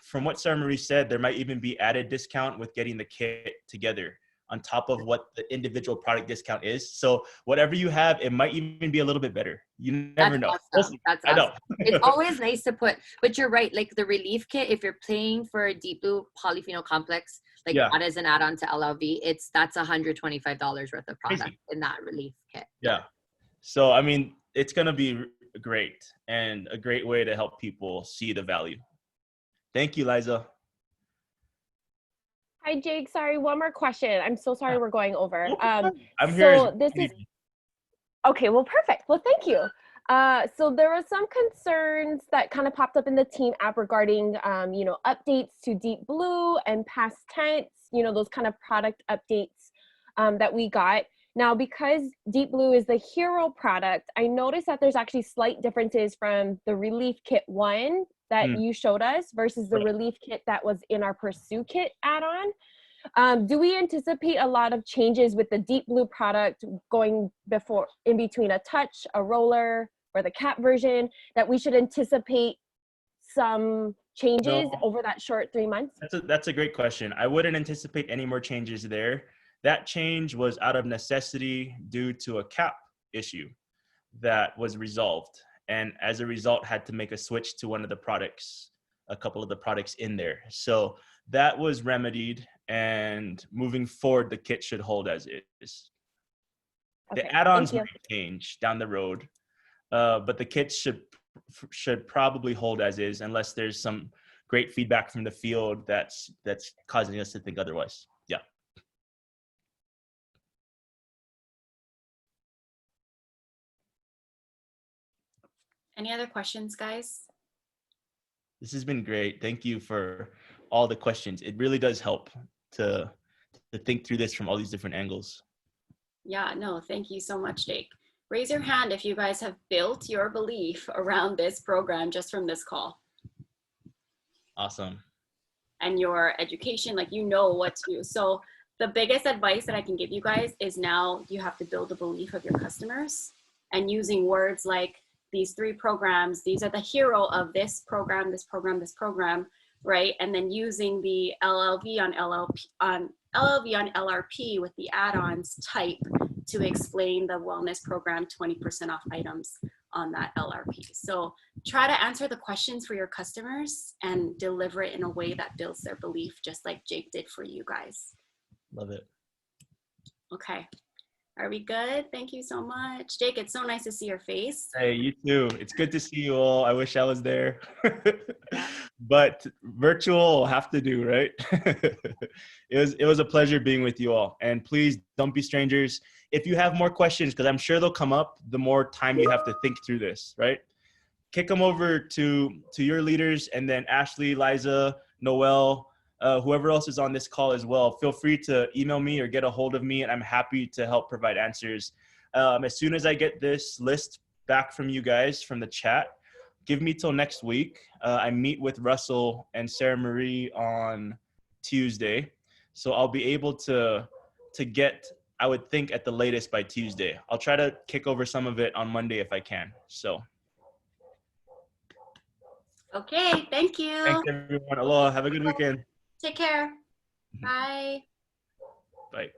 Speaker 1: From what Sarah Marie said, there might even be added discount with getting the kit together on top of what the individual product discount is. So whatever you have, it might even be a little bit better. You never know.
Speaker 3: Awesome. That's awesome.
Speaker 1: I know.
Speaker 3: It's always nice to put, but you're right, like the relief kit, if you're paying for a Deep Blue polyphenol complex, like that as an add-on to LLV, that's $125 worth of product in that relief kit.
Speaker 1: Yeah. So, I mean, it's going to be great and a great way to help people see the value. Thank you, Liza.
Speaker 5: Hi, Jake. Sorry, one more question. I'm so sorry we're going over.
Speaker 1: I'm here.
Speaker 5: So this is okay. Well, perfect. Well, thank you. So there were some concerns that kind of popped up in the team app regarding, updates to Deep Blue and past tense. Those kind of product updates that we got. Now, because Deep Blue is the hero product, I noticed that there's actually slight differences from the Relief Kit 1 that you showed us versus the relief kit that was in our Pursue kit add-on. Do we anticipate a lot of changes with the Deep Blue product going in between a touch, a roller, or the cap version, that we should anticipate some changes over that short 3 months?
Speaker 1: That's a great question. I wouldn't anticipate any more changes there. That change was out of necessity due to a cap issue that was resolved. And as a result, had to make a switch to one of the products, a couple of the products in there. So that was remedied, and moving forward, the kit should hold as is.
Speaker 5: Okay,
Speaker 1: the add-ons might change down the road, but the kits should probably hold as is, unless there's some great feedback from the field that's causing us to think otherwise. Yeah.
Speaker 2: Any other questions, guys?
Speaker 1: This has been great. Thank you for all the questions. It really does help to think through this from all these different angles.
Speaker 2: Yeah, no, thank you so much, Jake. Raise your hand if you guys have built your belief around this program just from this call.
Speaker 1: Awesome.
Speaker 2: And your education, like, you know what to do. So the biggest advice that I can give you guys is now you have to build the belief of your customers, and using words like these 3 programs, these are the hero of this program, this program, this program, right? And then using the LLV on LRP with the add-ons type to explain the wellness program 20% off items on that LRP. So try to answer the questions for your customers and deliver it in a way that builds their belief, just like Jake did for you guys.
Speaker 1: Love it.
Speaker 2: Okay. Are we good? Thank you so much. Jake, it's so nice to see your face.
Speaker 1: Hey, you too. It's good to see you all. I wish I was there. But virtual will have to do, right? It was a pleasure being with you all. And please don't be strangers. If you have more questions, because I'm sure they'll come up the more time you have to think through this, right? Kick them over to your leaders, and then Ashley, Liza, Noel, whoever else is on this call as well. Feel free to email me or get a hold of me, and I'm happy to help provide answers. As soon as I get this list back from you guys from the chat, give me till next week. I meet with Russell and Sarah Marie on Tuesday. So I'll be able to get, I would think, at the latest by Tuesday. I'll try to kick over some of it on Monday if I can. So.
Speaker 2: Okay, thank you.
Speaker 1: Thanks, everyone. Aloha. Have a good weekend.
Speaker 2: Take care. Bye.
Speaker 1: Bye.